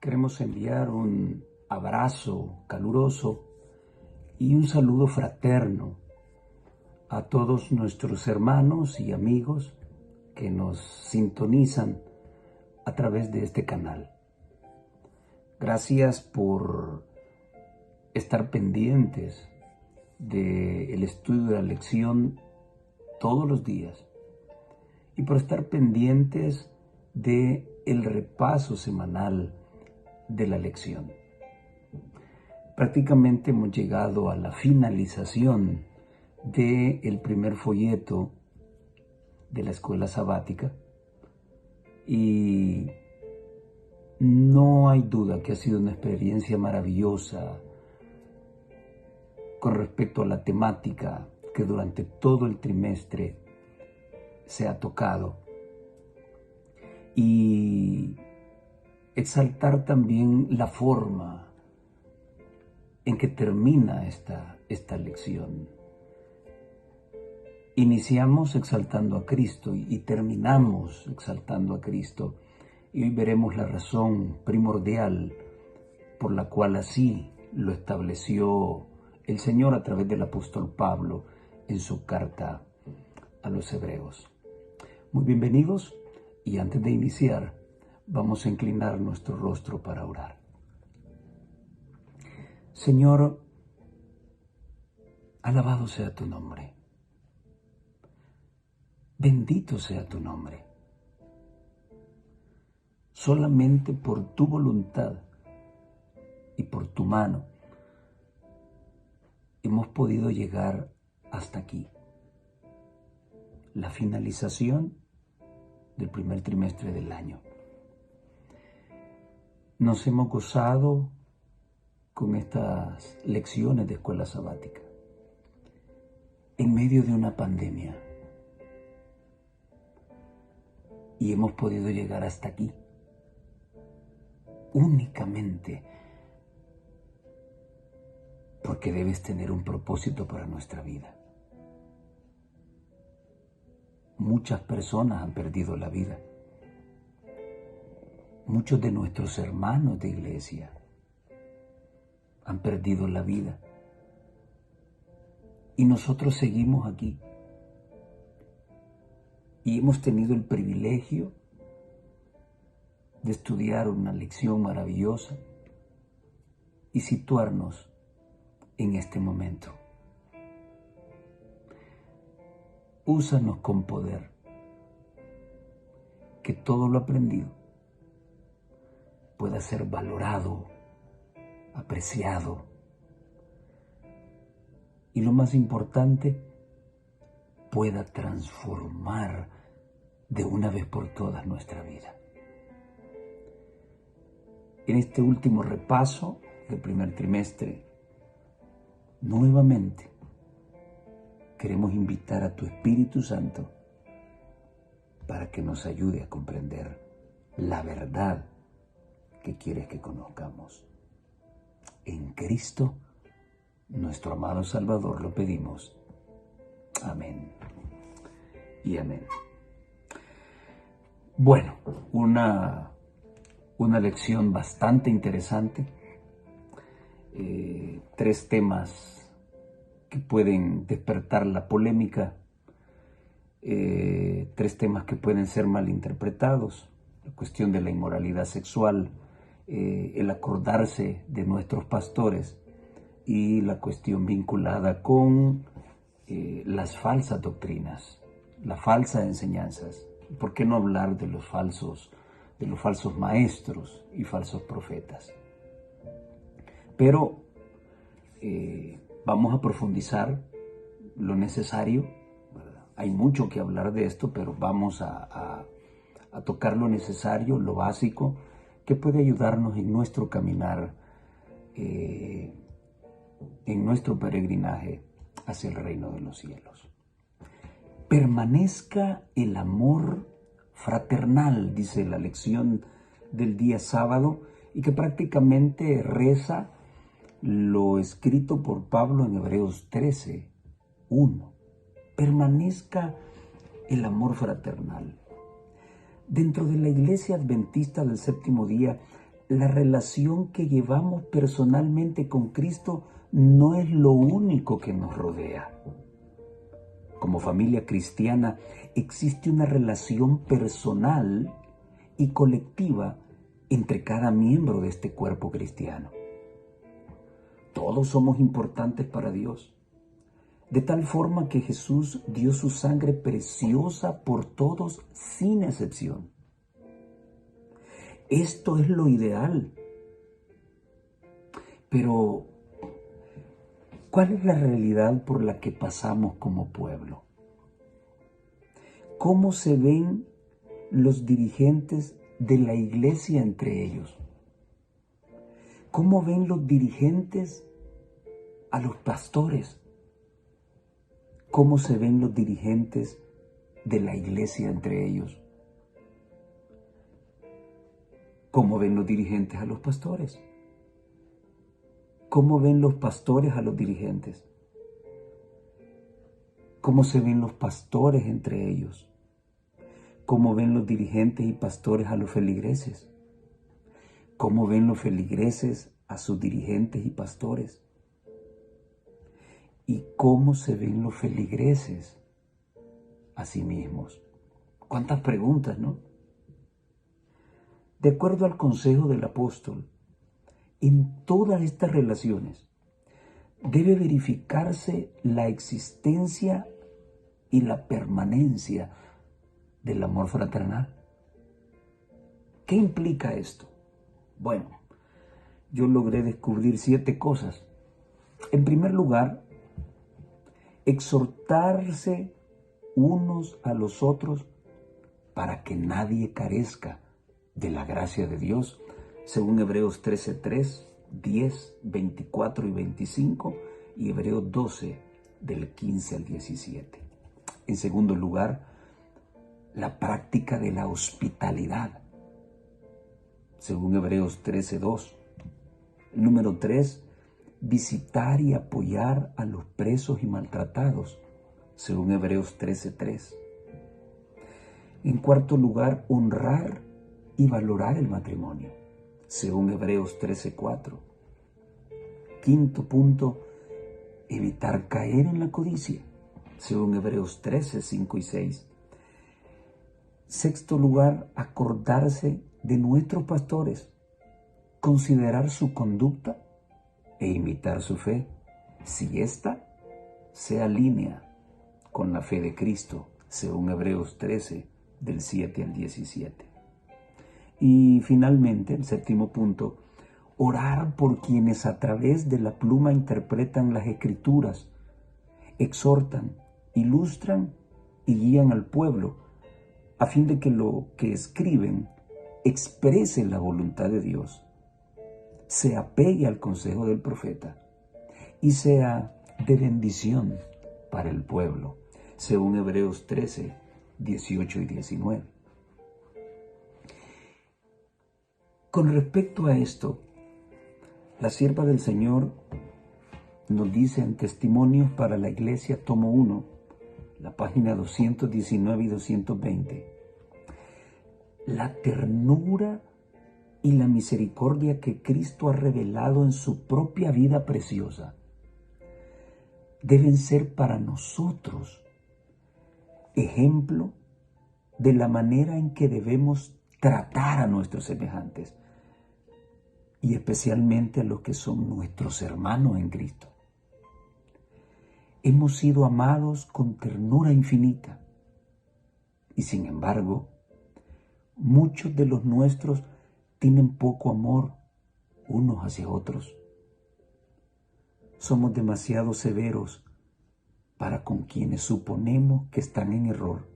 queremos enviar un abrazo caluroso y un saludo fraterno a todos nuestros hermanos y amigos que nos sintonizan a través de este canal. Gracias por estar pendientes del estudio de la lección todos los días y por estar pendientes del repaso semanal de la lección. Prácticamente hemos llegado a la finalización del primer folleto de la escuela sabática y no hay duda que ha sido una experiencia maravillosa con respecto a la temática que durante todo el trimestre se ha tocado, y exaltar también la forma en que termina esta lección. Iniciamos exaltando a Cristo y terminamos exaltando a Cristo, y hoy veremos la razón primordial por la cual así lo estableció el Señor a través del apóstol Pablo en su carta a los Hebreos. Muy bienvenidos, y antes de iniciar vamos a inclinar nuestro rostro para orar. Señor, alabado sea tu nombre. Bendito sea tu nombre. Solamente por tu voluntad y por tu mano hemos podido llegar hasta aquí. La finalización del primer trimestre del año. Nos hemos gozado con estas lecciones de escuela sabática en medio de una pandemia, y hemos podido llegar hasta aquí únicamente porque debes tener un propósito para nuestra vida. Muchas personas han perdido la vida. Muchos de nuestros hermanos de iglesia han perdido la vida. Y nosotros seguimos aquí. Y hemos tenido el privilegio de estudiar una lección maravillosa y situarnos en este momento. Úsanos con poder, que todo lo aprendido pueda ser valorado, apreciado, y lo más importante, pueda transformar de una vez por todas nuestra vida. En este último repaso del primer trimestre, nuevamente queremos invitar a tu Espíritu Santo para que nos ayude a comprender la verdad que quieres que conozcamos. En Cristo, nuestro amado Salvador, lo pedimos. Amén y amén. Bueno, una lección bastante interesante. 3 temas que pueden despertar la polémica, 3 temas que pueden ser malinterpretados: la cuestión de la inmoralidad sexual, el acordarse de nuestros pastores, y la cuestión vinculada con las falsas doctrinas, las falsas enseñanzas. ¿Por qué no hablar de los falsos maestros y falsos profetas? Pero vamos a profundizar lo necesario. Hay mucho que hablar de esto, pero vamos a tocar lo necesario, lo básico, que puede ayudarnos en nuestro caminar, en nuestro peregrinaje hacia el reino de los cielos. Permanezca el amor fraternal, dice la lección del día sábado, y que prácticamente reza lo escrito por Pablo en Hebreos 13:1. Permanezca el amor fraternal. Dentro de la Iglesia Adventista del Séptimo Día la relación que llevamos personalmente con Cristo no es lo único que nos rodea. Como familia cristiana existe una relación personal y colectiva entre cada miembro de este cuerpo cristiano. Todos somos importantes para Dios, de tal forma que Jesús dio su sangre preciosa por todos sin excepción. Esto es lo ideal. Pero, ¿cuál es la realidad por la que pasamos como pueblo? ¿Cómo se ven los dirigentes de la iglesia entre ellos? ¿Cómo ven los dirigentes a los pastores? ¿Cómo se ven los dirigentes de la iglesia entre ellos? ¿Cómo ven los dirigentes a los pastores? ¿Cómo ven los pastores a los dirigentes? ¿Cómo se ven los pastores entre ellos? ¿Cómo ven los dirigentes y pastores a los feligreses? ¿Cómo ven los feligreses a sus dirigentes y pastores? ¿Y cómo se ven los feligreses a sí mismos? ¿Cuántas preguntas, no? De acuerdo al consejo del apóstol, en todas estas relaciones debe verificarse la existencia y la permanencia del amor fraternal. ¿Qué implica esto? Bueno, yo logré descubrir 7 cosas. En primer lugar, exhortarse unos a los otros para que nadie carezca de la gracia de Dios, según Hebreos 13:3, 10, 24 y 25, y Hebreos 12, del 15 al 17. En segundo lugar, la práctica de la hospitalidad, según Hebreos 13:2. Número 3, visitar y apoyar a los presos y maltratados, según Hebreos 13:3. En cuarto lugar, honrar y valorar el matrimonio, según Hebreos 13:4. Quinto punto, evitar caer en la codicia, según Hebreos 13:5 y 6. Sexto lugar, acordarse de nuestros pastores, considerar su conducta e imitar su fe, si ésta se alinea con la fe de Cristo, según Hebreos 13, del 7 al 17. Y finalmente, el séptimo punto, orar por quienes a través de la pluma interpretan las Escrituras, exhortan, ilustran y guían al pueblo, a fin de que lo que escriben exprese la voluntad de Dios, se apegue al consejo del profeta y sea de bendición para el pueblo, según Hebreos 13, 18 y 19. Con respecto a esto, la sierva del Señor nos dice en Testimonios para la Iglesia, tomo 1, la página 219 y 220, la ternura y la misericordia que Cristo ha revelado en su propia vida preciosa deben ser para nosotros ejemplo de la manera en que debemos tratar a nuestros semejantes y especialmente a los que son nuestros hermanos en Cristo. Hemos sido amados con ternura infinita y sin embargo, muchos de los nuestros tienen poco amor unos hacia otros. Somos demasiado severos para con quienes suponemos que están en error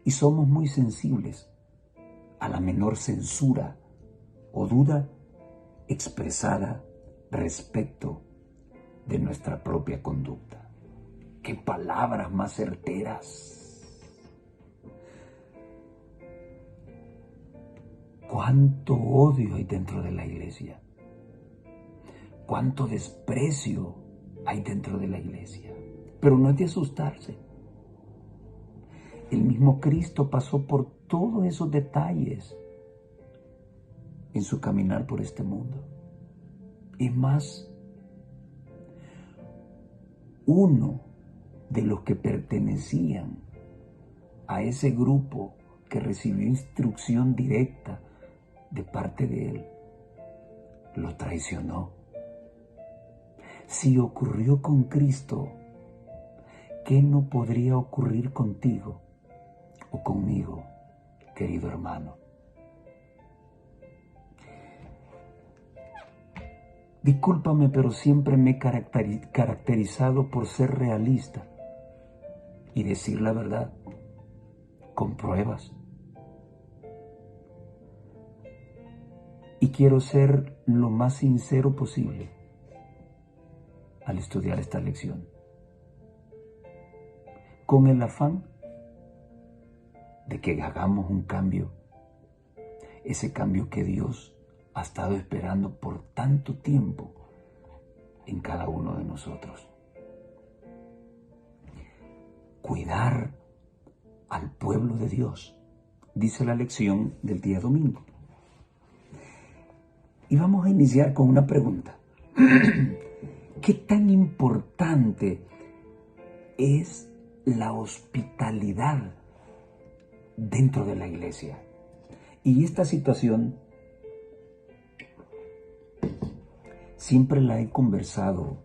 y somos muy sensibles a la menor censura o duda expresada respecto de nuestra propia conducta. ¡Qué palabras más certeras! ¿Cuánto odio hay dentro de la iglesia? ¿Cuánto desprecio hay dentro de la iglesia? Pero no es de asustarse. El mismo Cristo pasó por todos esos detalles en su caminar por este mundo. Es más, uno de los que pertenecían a ese grupo que recibió instrucción directa de parte de él, lo traicionó. Si ocurrió con Cristo, ¿qué no podría ocurrir contigo o conmigo, querido hermano? Discúlpame, pero siempre me he caracterizado por ser realista y decir la verdad con pruebas. Y quiero ser lo más sincero posible al estudiar esta lección, con el afán de que hagamos un cambio, ese cambio que Dios ha estado esperando por tanto tiempo en cada uno de nosotros. Cuidar al pueblo de Dios, dice la lección del día domingo. Y vamos a iniciar con una pregunta. ¿Qué tan importante es la hospitalidad dentro de la iglesia? Y esta situación siempre la he conversado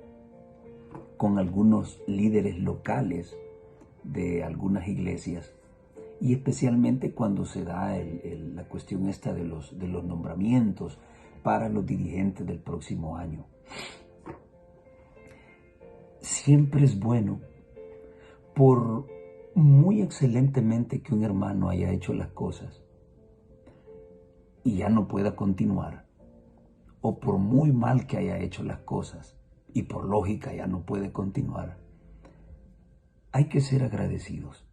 con algunos líderes locales de algunas iglesias, y especialmente cuando se da la cuestión esta de los nombramientos para los dirigentes del próximo año. Siempre es bueno, por muy excelentemente que un hermano haya hecho las cosas y ya no pueda continuar, o por muy mal que haya hecho las cosas y por lógica ya no puede continuar, hay que ser agradecidos.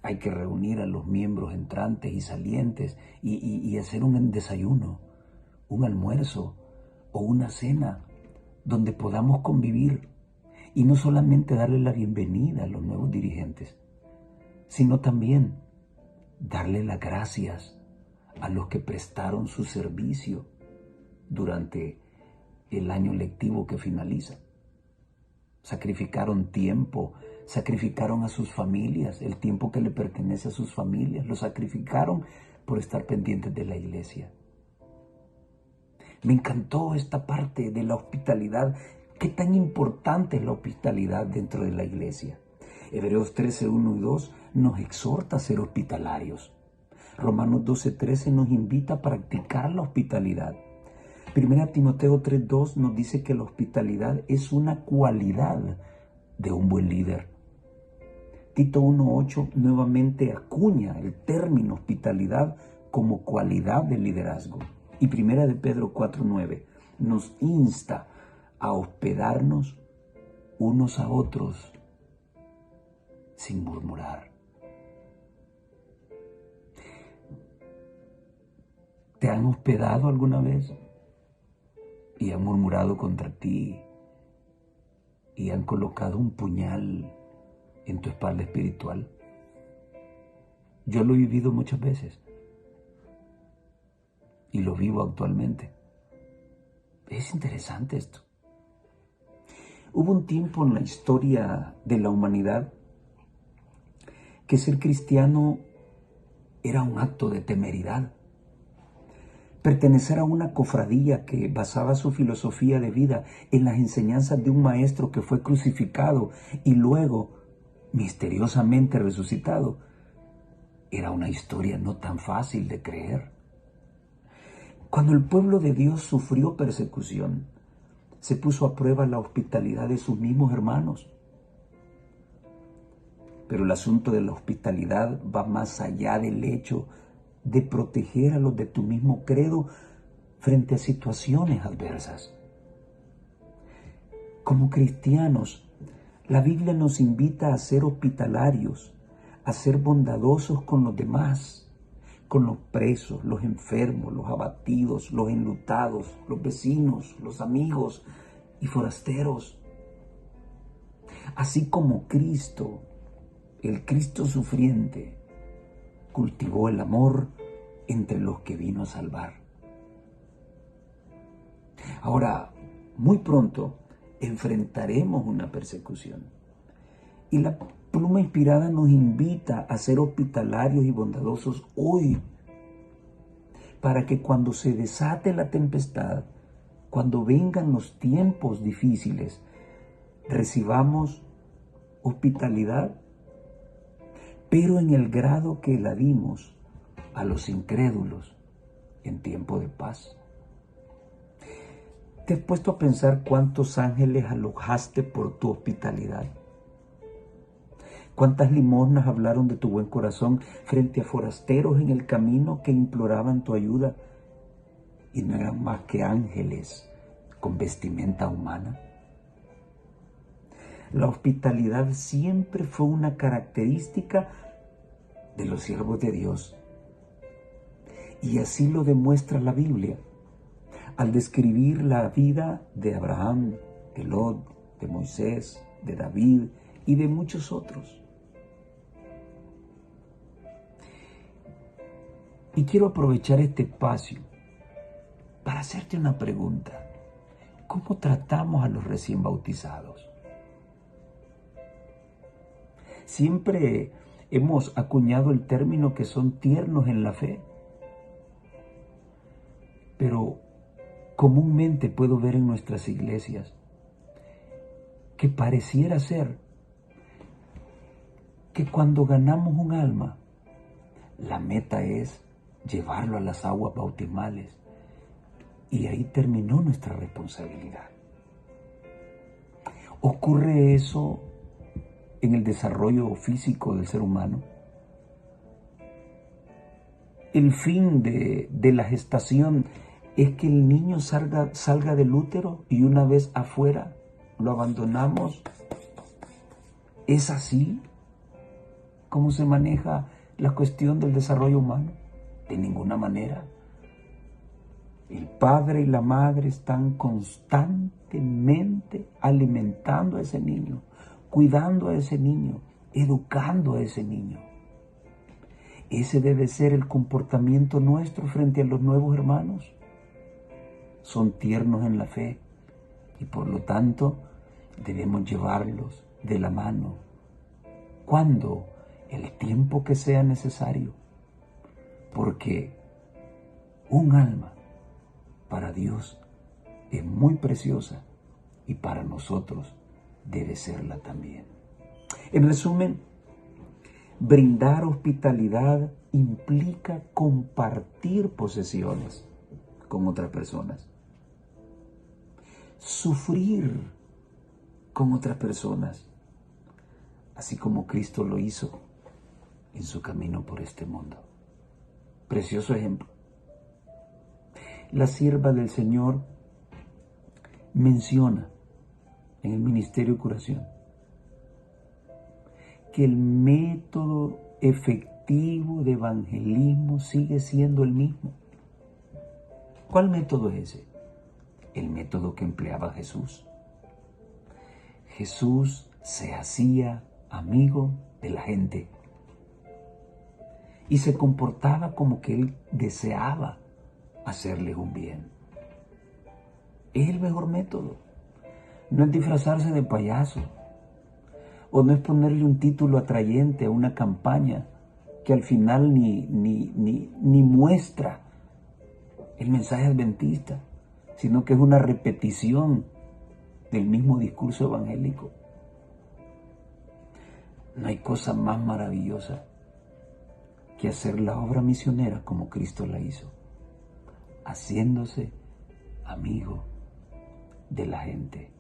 Hay que reunir a los miembros entrantes y salientes y hacer un desayuno, un almuerzo o una cena donde podamos convivir y no solamente darle la bienvenida a los nuevos dirigentes, sino también darle las gracias a los que prestaron su servicio durante el año lectivo que finaliza. Sacrificaron tiempo, sacrificaron a sus familias, el tiempo que le pertenece a sus familias, lo sacrificaron por estar pendientes de la iglesia. Me encantó esta parte de la hospitalidad. ¿Qué tan importante es la hospitalidad dentro de la iglesia? Hebreos 13, 1 y 2 nos exhorta a ser hospitalarios. Romanos 12, 13 nos invita a practicar la hospitalidad. 1 Timoteo 3, 2 nos dice que la hospitalidad es una cualidad de un buen líder. Tito 1, 8 nuevamente acuña el término hospitalidad como cualidad de liderazgo. Y 1 de Pedro 4, 9 nos insta a hospedarnos unos a otros sin murmurar. ¿Te han hospedado alguna vez y han murmurado contra ti y han colocado un puñal en tu espalda espiritual? Yo lo he vivido muchas veces y lo vivo actualmente. Es interesante esto. Hubo un tiempo en la historia de la humanidad que ser cristiano era un acto de temeridad. Pertenecer a una cofradía que basaba su filosofía de vida en las enseñanzas de un maestro que fue crucificado y luego misteriosamente resucitado era una historia no tan fácil de creer. Cuando el pueblo de Dios sufrió persecución, se puso a prueba la hospitalidad de sus mismos hermanos. Pero el asunto de la hospitalidad va más allá del hecho de proteger a los de tu mismo credo frente a situaciones adversas. Como cristianos, la Biblia nos invita a ser hospitalarios, a ser bondadosos con los demás, con los presos, los enfermos, los abatidos, los enlutados, los vecinos, los amigos y forasteros. Así como Cristo, el Cristo sufriente, cultivó el amor entre los que vino a salvar. Ahora, muy pronto enfrentaremos una persecución. Y la pluma inspirada nos invita a ser hospitalarios y bondadosos hoy, para que cuando se desate la tempestad, cuando vengan los tiempos difíciles, recibamos hospitalidad, pero en el grado que la dimos a los incrédulos en tiempo de paz. ¿Te has puesto a pensar cuántos ángeles alojaste por tu hospitalidad? ¿Cuántas limosnas hablaron de tu buen corazón frente a forasteros en el camino que imploraban tu ayuda y no eran más que ángeles con vestimenta humana? La hospitalidad siempre fue una característica de los siervos de Dios. Y así lo demuestra la Biblia al describir la vida de Abraham, de Lot, de Moisés, de David y de muchos otros. Y quiero aprovechar este espacio para hacerte una pregunta. ¿Cómo tratamos a los recién bautizados? Siempre hemos acuñado el término que son tiernos en la fe, pero comúnmente puedo ver en nuestras iglesias que pareciera ser que cuando ganamos un alma, la meta es llevarlo a las aguas bautismales y ahí terminó nuestra responsabilidad. ¿Ocurre eso en el desarrollo físico del ser humano? El fin de la gestación es que el niño salga del útero y una vez afuera lo abandonamos. ¿Es así cómo se maneja la cuestión del desarrollo humano? De ninguna manera. El padre y la madre están constantemente alimentando a ese niño, cuidando a ese niño, educando a ese niño. Ese debe ser el comportamiento nuestro frente a los nuevos hermanos. Son tiernos en la fe y por lo tanto debemos llevarlos de la mano. ¿Cuándo? El tiempo que sea necesario. Porque un alma para Dios es muy preciosa y para nosotros debe serla también. En resumen, brindar hospitalidad implica compartir posesiones con otras personas, sufrir con otras personas, así como Cristo lo hizo en su camino por este mundo. Precioso ejemplo. La sierva del Señor menciona en el ministerio de curación que el método efectivo de evangelismo sigue siendo el mismo. ¿Cuál método es ese? El método que empleaba Jesús. Jesús se hacía amigo de la gente y se comportaba como que él deseaba hacerles un bien. Es el mejor método. No es disfrazarse de payaso, o no es ponerle un título atrayente a una campaña que al final ni muestra el mensaje adventista, sino que es una repetición del mismo discurso evangélico. No hay cosa más maravillosa que hacer la obra misionera como Cristo la hizo, haciéndose amigo de la gente.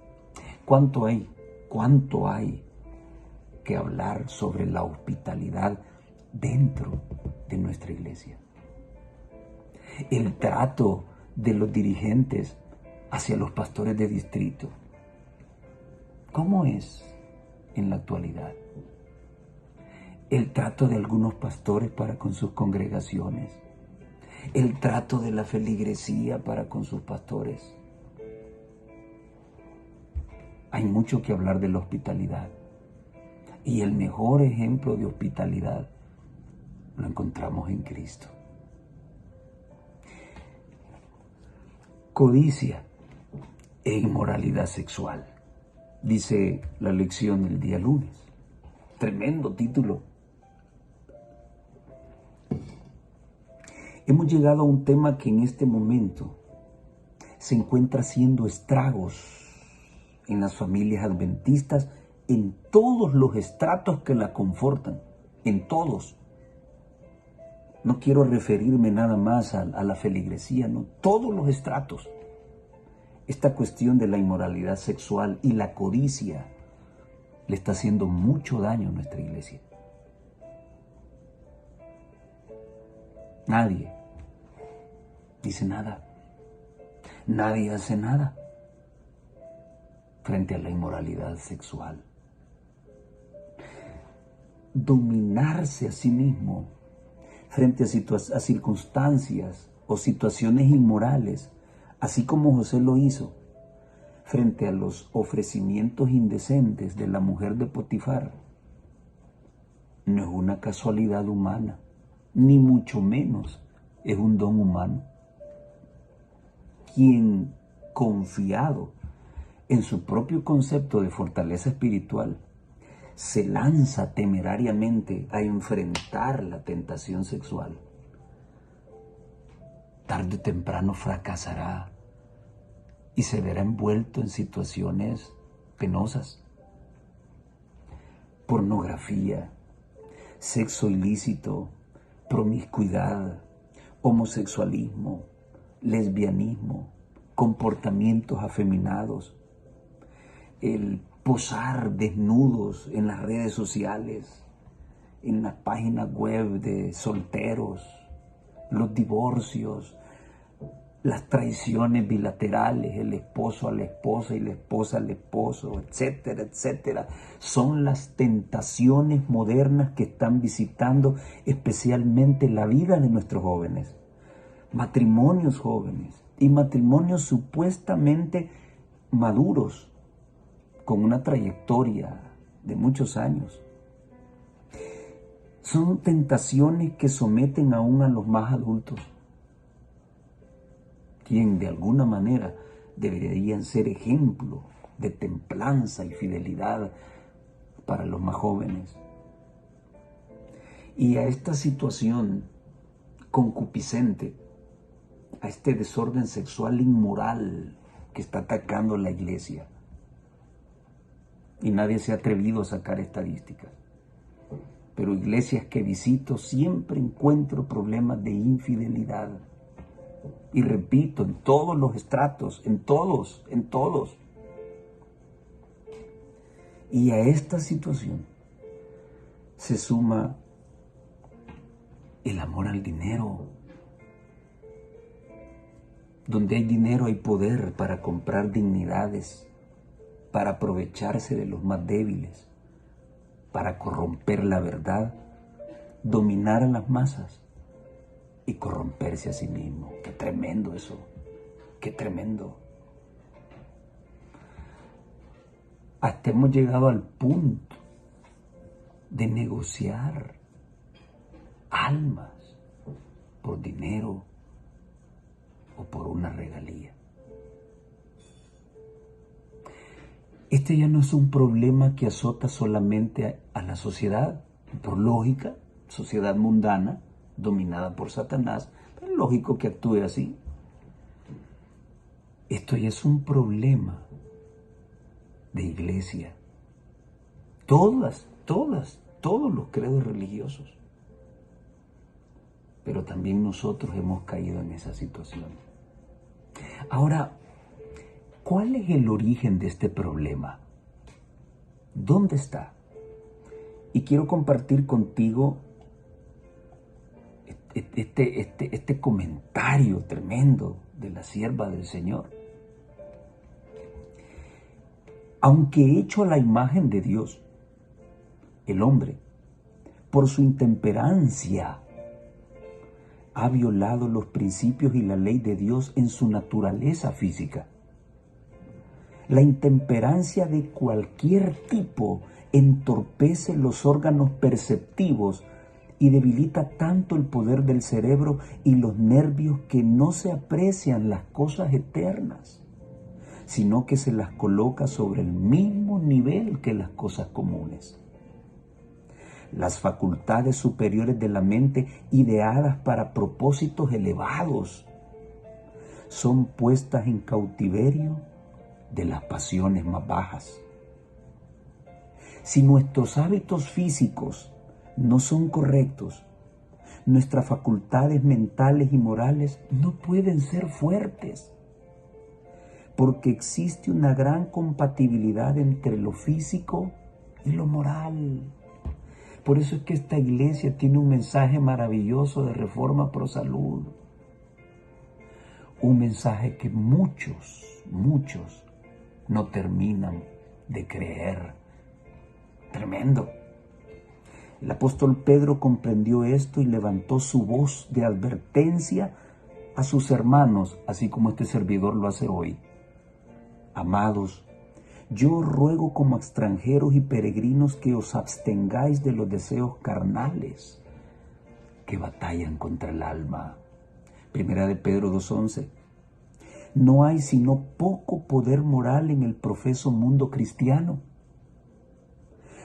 ¿Cuánto hay que hablar sobre la hospitalidad dentro de nuestra iglesia? El trato de los dirigentes hacia los pastores de distrito, ¿cómo es en la actualidad? El trato de algunos pastores para con sus congregaciones, el trato de la feligresía para con sus pastores. Hay mucho que hablar de la hospitalidad. Y el mejor ejemplo de hospitalidad lo encontramos en Cristo. codicia e inmoralidad sexual, dice la lección del día lunes. Tremendo título. Hemos llegado a un tema que en este momento se encuentra haciendo estragos en las familias adventistas, en todos los estratos que la confortan, en todos. No quiero referirme nada más a la feligresía, no, todos los estratos. Esta cuestión de la inmoralidad sexual y la codicia le está haciendo mucho daño a nuestra iglesia. Nadie dice nada. Nadie hace nada frente a la inmoralidad sexual. Dominarse a sí mismo frente a circunstancias o situaciones inmorales, así como José lo hizo frente a los ofrecimientos indecentes de la mujer de Potifar, no es una casualidad humana, ni mucho menos es un don humano. Quien, confiado en su propio concepto de fortaleza espiritual, se lanza temerariamente a enfrentar la tentación sexual, tarde o temprano fracasará y se verá envuelto en situaciones penosas. Pornografía, sexo ilícito, promiscuidad, homosexualismo, lesbianismo, comportamientos afeminados, el posar desnudos en las redes sociales, en las páginas web de solteros, los divorcios, las traiciones bilaterales, el esposo a la esposa y la esposa al esposo, etcétera, etcétera. Son las tentaciones modernas que están visitando especialmente la vida de nuestros jóvenes. Matrimonios jóvenes y matrimonios supuestamente maduros, con una trayectoria de muchos años. Son tentaciones que someten aún a los más adultos, quien de alguna manera deberían ser ejemplo de templanza y fidelidad para los más jóvenes. Y a esta situación concupiscente, a este desorden sexual inmoral que está atacando la iglesia, y nadie se ha atrevido a sacar estadísticas, pero iglesias que visito siempre encuentro problemas de infidelidad. Y repito, en todos los estratos, en todos. Y a esta situación se suma el amor al dinero. Donde hay dinero hay poder para comprar dignidades, para aprovecharse de los más débiles, para corromper la verdad, dominar a las masas y corromperse a sí mismo. ¡Qué tremendo eso! ¡Qué tremendo! Hasta hemos llegado al punto de negociar almas por dinero o por una regalía. Este ya no es un problema que azota solamente a la sociedad, por lógica, sociedad mundana, dominada por Satanás, es lógico que actúe así. Esto ya es un problema de iglesia. Todos los credos religiosos. Pero también nosotros hemos caído en esa situación. Ahora, ¿cuál es el origen de este problema? ¿Dónde está? Y quiero compartir contigo este comentario tremendo de la sierva del Señor. Aunque hecho a la imagen de Dios, el hombre, por su intemperancia, ha violado los principios y la ley de Dios en su naturaleza física. La intemperancia de cualquier tipo entorpece los órganos perceptivos y debilita tanto el poder del cerebro y los nervios que no se aprecian las cosas eternas, sino que se las coloca sobre el mismo nivel que las cosas comunes. Las facultades superiores de la mente, ideadas para propósitos elevados, son puestas en cautiverio de las pasiones más bajas. Si nuestros hábitos físicos no son correctos, nuestras facultades mentales y morales no pueden ser fuertes, porque existe una gran compatibilidad entre lo físico y lo moral. Por eso es que esta iglesia tiene un mensaje maravilloso de Reforma Pro Salud. Un mensaje que muchos no terminan de creer. Tremendo. El apóstol Pedro comprendió esto y levantó su voz de advertencia a sus hermanos, así como este servidor lo hace hoy. Amados, yo os ruego como extranjeros y peregrinos que os abstengáis de los deseos carnales que batallan contra el alma. Primera de Pedro 2:11. No hay sino poco poder moral en el profeso mundo cristiano.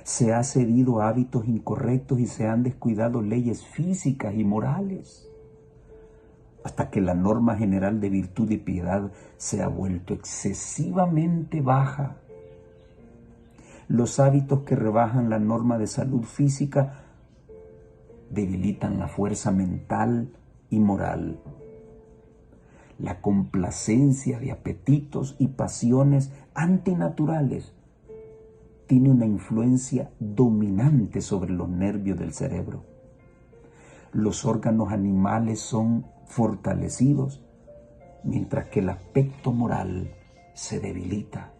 Se ha cedido a hábitos incorrectos y se han descuidado leyes físicas y morales, hasta que la norma general de virtud y piedad se ha vuelto excesivamente baja. Los hábitos que rebajan la norma de salud física debilitan la fuerza mental y moral. La complacencia de apetitos y pasiones antinaturales tiene una influencia dominante sobre los nervios del cerebro. Los órganos animales son fortalecidos, mientras que el aspecto moral se debilita.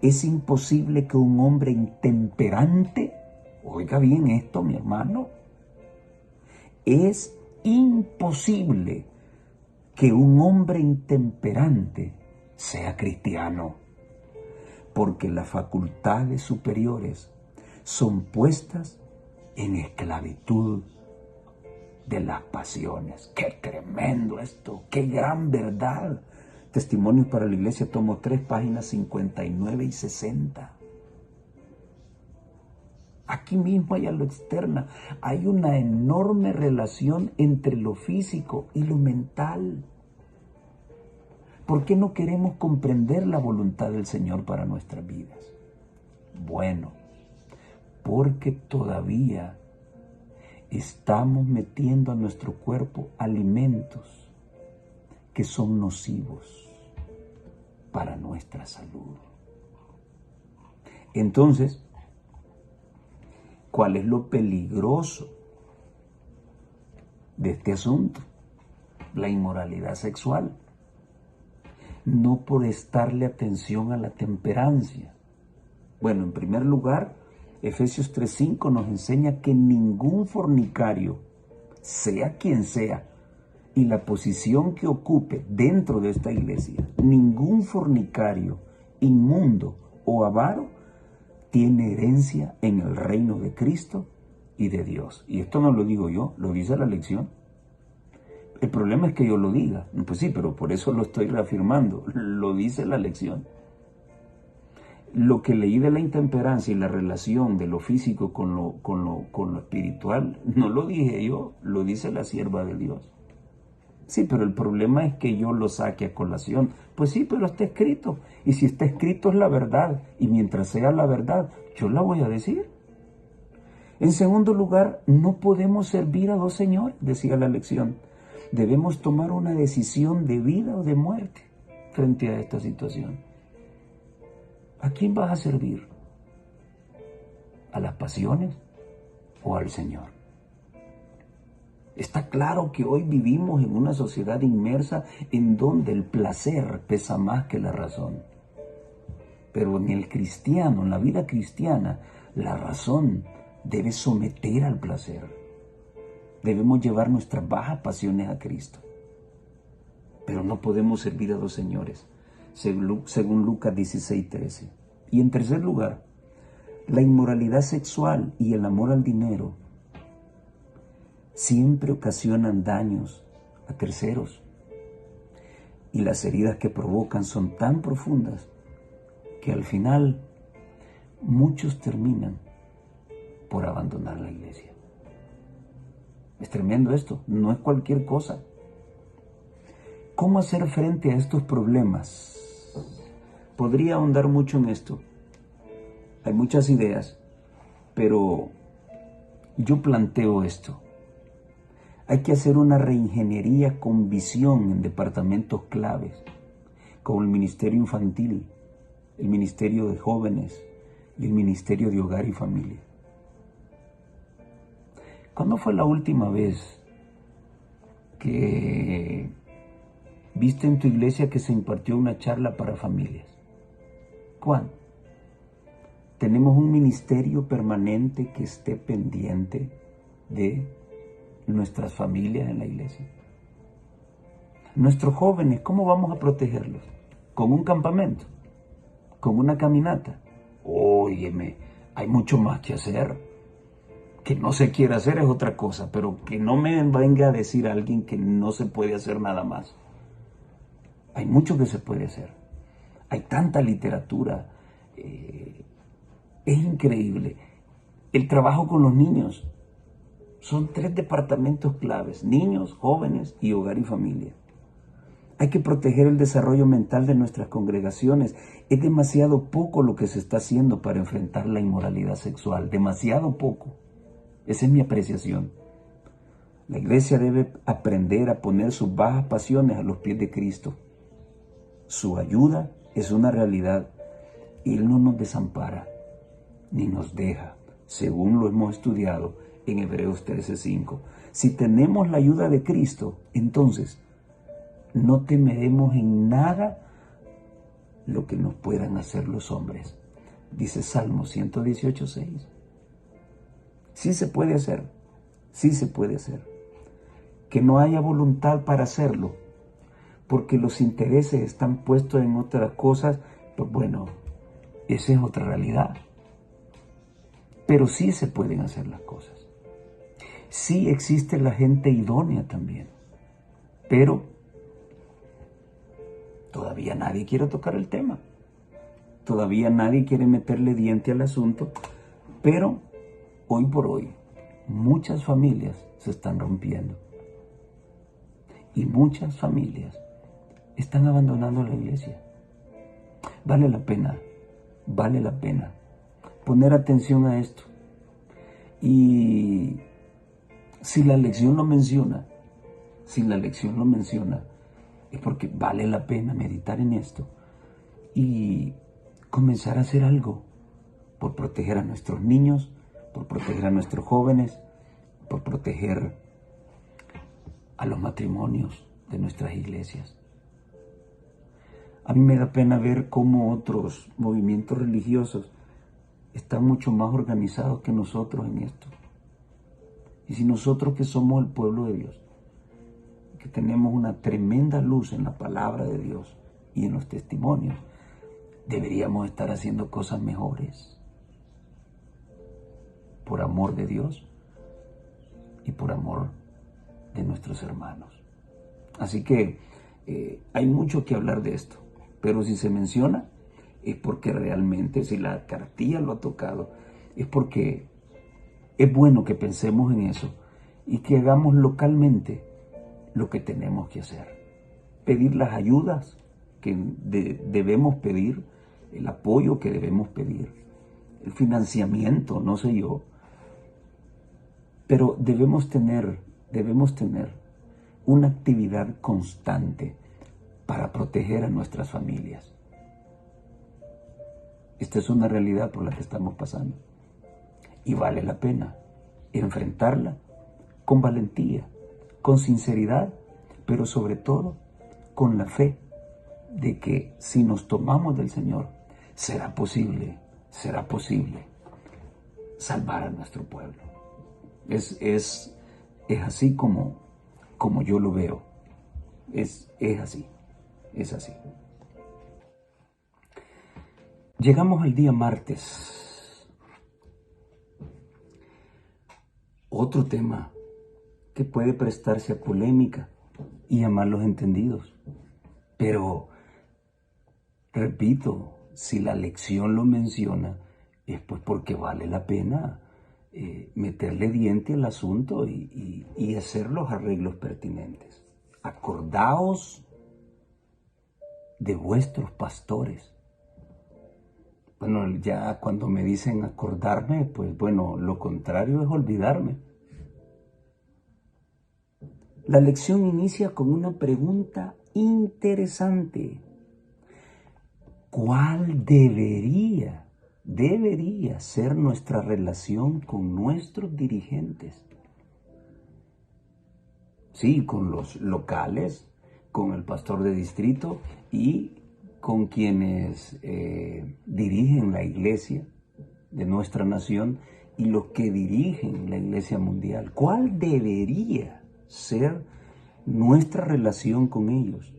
Es imposible que un hombre intemperante, oiga bien esto, mi hermano, es imposible que un hombre intemperante sea cristiano, porque las facultades superiores son puestas en esclavitud de las pasiones. ¡Qué tremendo esto! ¡Qué gran verdad! Testimonios para la Iglesia, tomo 3, páginas 59 y 60. Aquí mismo y a lo externo hay una enorme relación entre lo físico y lo mental. ¿Por qué no queremos comprender la voluntad del Señor para nuestras vidas? Bueno, porque todavía estamos metiendo a nuestro cuerpo alimentos que son nocivos para nuestra salud. Entonces, ¿cuál es lo peligroso de este asunto? La inmoralidad sexual. No prestarle atención a la temperancia. Bueno, en primer lugar, Efesios 3:5 nos enseña que ningún fornicario, sea quien sea, y la posición que ocupe dentro de esta iglesia, ningún fornicario, inmundo o avaro tiene herencia en el reino de Cristo y de Dios. Y esto no lo digo yo, lo dice la lección. El problema es que yo lo diga. Pues sí, pero por eso lo estoy reafirmando. Lo dice la lección. Lo que leí de la intemperancia y la relación de lo físico con lo espiritual, no lo dije yo, lo dice la sierva de Dios. Sí, pero el problema es que yo lo saque a colación. Pues sí, pero está escrito. Y si está escrito es la verdad. Y mientras sea la verdad, yo la voy a decir. En segundo lugar, no podemos servir a dos señores, decía la lección. Debemos tomar una decisión de vida o de muerte frente a esta situación. ¿A quién vas a servir? ¿A las pasiones o al Señor? Está claro que hoy vivimos en una sociedad inmersa en donde el placer pesa más que la razón. Pero en el cristiano, en la vida cristiana, la razón debe someter al placer. Debemos llevar nuestras bajas pasiones a Cristo. Pero no podemos servir a dos señores, según Lucas 16:13. Y en tercer lugar, la inmoralidad sexual y el amor al dinero siempre ocasionan daños a terceros. Y las heridas que provocan son tan profundas que al final muchos terminan por abandonar la iglesia. Es tremendo esto, no es cualquier cosa. ¿Cómo hacer frente a estos problemas? Podría ahondar mucho en esto. Hay muchas ideas, pero yo planteo esto. Hay que hacer una reingeniería con visión en departamentos claves, como el Ministerio Infantil, el Ministerio de Jóvenes y el Ministerio de Hogar y Familia. ¿Cuándo fue la última vez que viste en tu iglesia que se impartió una charla para familias? ¿Cuándo? Tenemos un ministerio permanente que esté pendiente de nuestras familias en la iglesia. Nuestros jóvenes, ¿cómo vamos a protegerlos? ¿Con un campamento? ¿Con una caminata? Óyeme, hay mucho más que hacer. Que no se quiera hacer es otra cosa, pero que no me venga a decir a alguien que no se puede hacer nada más. Hay mucho que se puede hacer. Hay tanta literatura. Es increíble. El trabajo con los niños. Son 3 departamentos claves: niños, jóvenes y hogar y familia. Hay que proteger el desarrollo mental de nuestras congregaciones. Es demasiado poco lo que se está haciendo para enfrentar la inmoralidad sexual. Demasiado poco. Esa es mi apreciación. La iglesia debe aprender a poner sus bajas pasiones a los pies de Cristo. Su ayuda es una realidad y Él no nos desampara ni nos deja, según lo hemos estudiado en Hebreos 13:5. Si tenemos la ayuda de Cristo, entonces no temeremos en nada lo que nos puedan hacer los hombres. Dice Salmo 118:6. Sí se puede hacer, sí se puede hacer. Que no haya voluntad para hacerlo, porque los intereses están puestos en otras cosas, pues bueno, esa es otra realidad. Pero sí se pueden hacer las cosas. Sí existe la gente idónea también, pero todavía nadie quiere tocar el tema. Todavía nadie quiere meterle diente al asunto, pero hoy por hoy muchas familias se están rompiendo y muchas familias están abandonando la iglesia. Vale la pena poner atención a esto. Y si la lección lo menciona, es porque vale la pena meditar en esto y comenzar a hacer algo por proteger a nuestros niños, por proteger a nuestros jóvenes, por proteger a los matrimonios de nuestras iglesias. A mí me da pena ver cómo otros movimientos religiosos están mucho más organizados que nosotros en esto. Y si nosotros, que somos el pueblo de Dios, que tenemos una tremenda luz en la palabra de Dios y en los testimonios, deberíamos estar haciendo cosas mejores por amor de Dios y por amor de nuestros hermanos. Así que hay mucho que hablar de esto, pero si se menciona es porque realmente, si la cartilla lo ha tocado, es porque es bueno que pensemos en eso y que hagamos localmente lo que tenemos que hacer. Pedir las ayudas que debemos pedir, el apoyo que debemos pedir, el financiamiento, no sé yo. Pero debemos tener una actividad constante para proteger a nuestras familias. Esta es una realidad por la que estamos pasando. Y vale la pena enfrentarla con valentía, con sinceridad, pero sobre todo con la fe de que si nos tomamos del Señor, será posible salvar a nuestro pueblo. Es así como yo lo veo. Es así. Llegamos al día martes. Otro tema que puede prestarse a polémica y a malos entendidos. Pero, repito, si la lección lo menciona, es pues porque vale la pena meterle diente al asunto y hacer los arreglos pertinentes. Acordaos de vuestros pastores. Bueno, ya cuando me dicen acordarme, pues bueno, lo contrario es olvidarme. La lección inicia con una pregunta interesante. ¿Cuál debería ser nuestra relación con nuestros dirigentes? Sí, con los locales, con el pastor de distrito y con quienes dirigen la iglesia de nuestra nación y los que dirigen la iglesia mundial. ¿Cuál debería ser nuestra relación con ellos?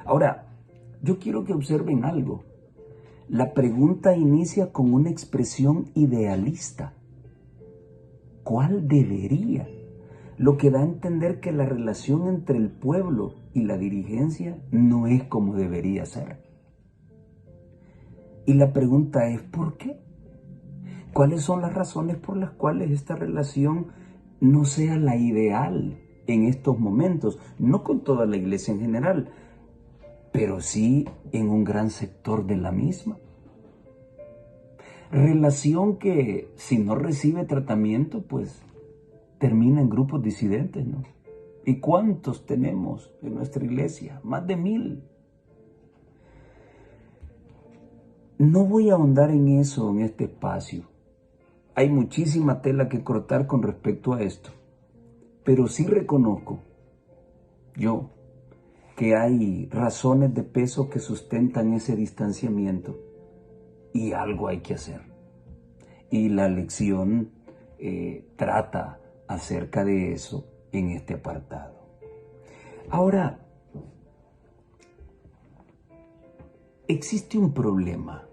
Ahora, yo quiero que observen algo. La pregunta inicia con una expresión idealista. ¿Cuál debería? Lo que da a entender que la relación entre el pueblo y la dirigencia no es como debería ser. Y la pregunta es, ¿por qué? ¿Cuáles son las razones por las cuales esta relación no sea la ideal en estos momentos? No con toda la iglesia en general, pero sí en un gran sector de la misma. Relación que, si no recibe tratamiento, pues termina en grupos disidentes, ¿no? ¿Y cuántos tenemos en nuestra iglesia? Más de 1000. No voy a ahondar en eso en este espacio. Hay muchísima tela que cortar con respecto a esto. Pero sí reconozco, yo, que hay razones de peso que sustentan ese distanciamiento y algo hay que hacer. Y la lección trata acerca de eso en este apartado. Ahora, existe un problema,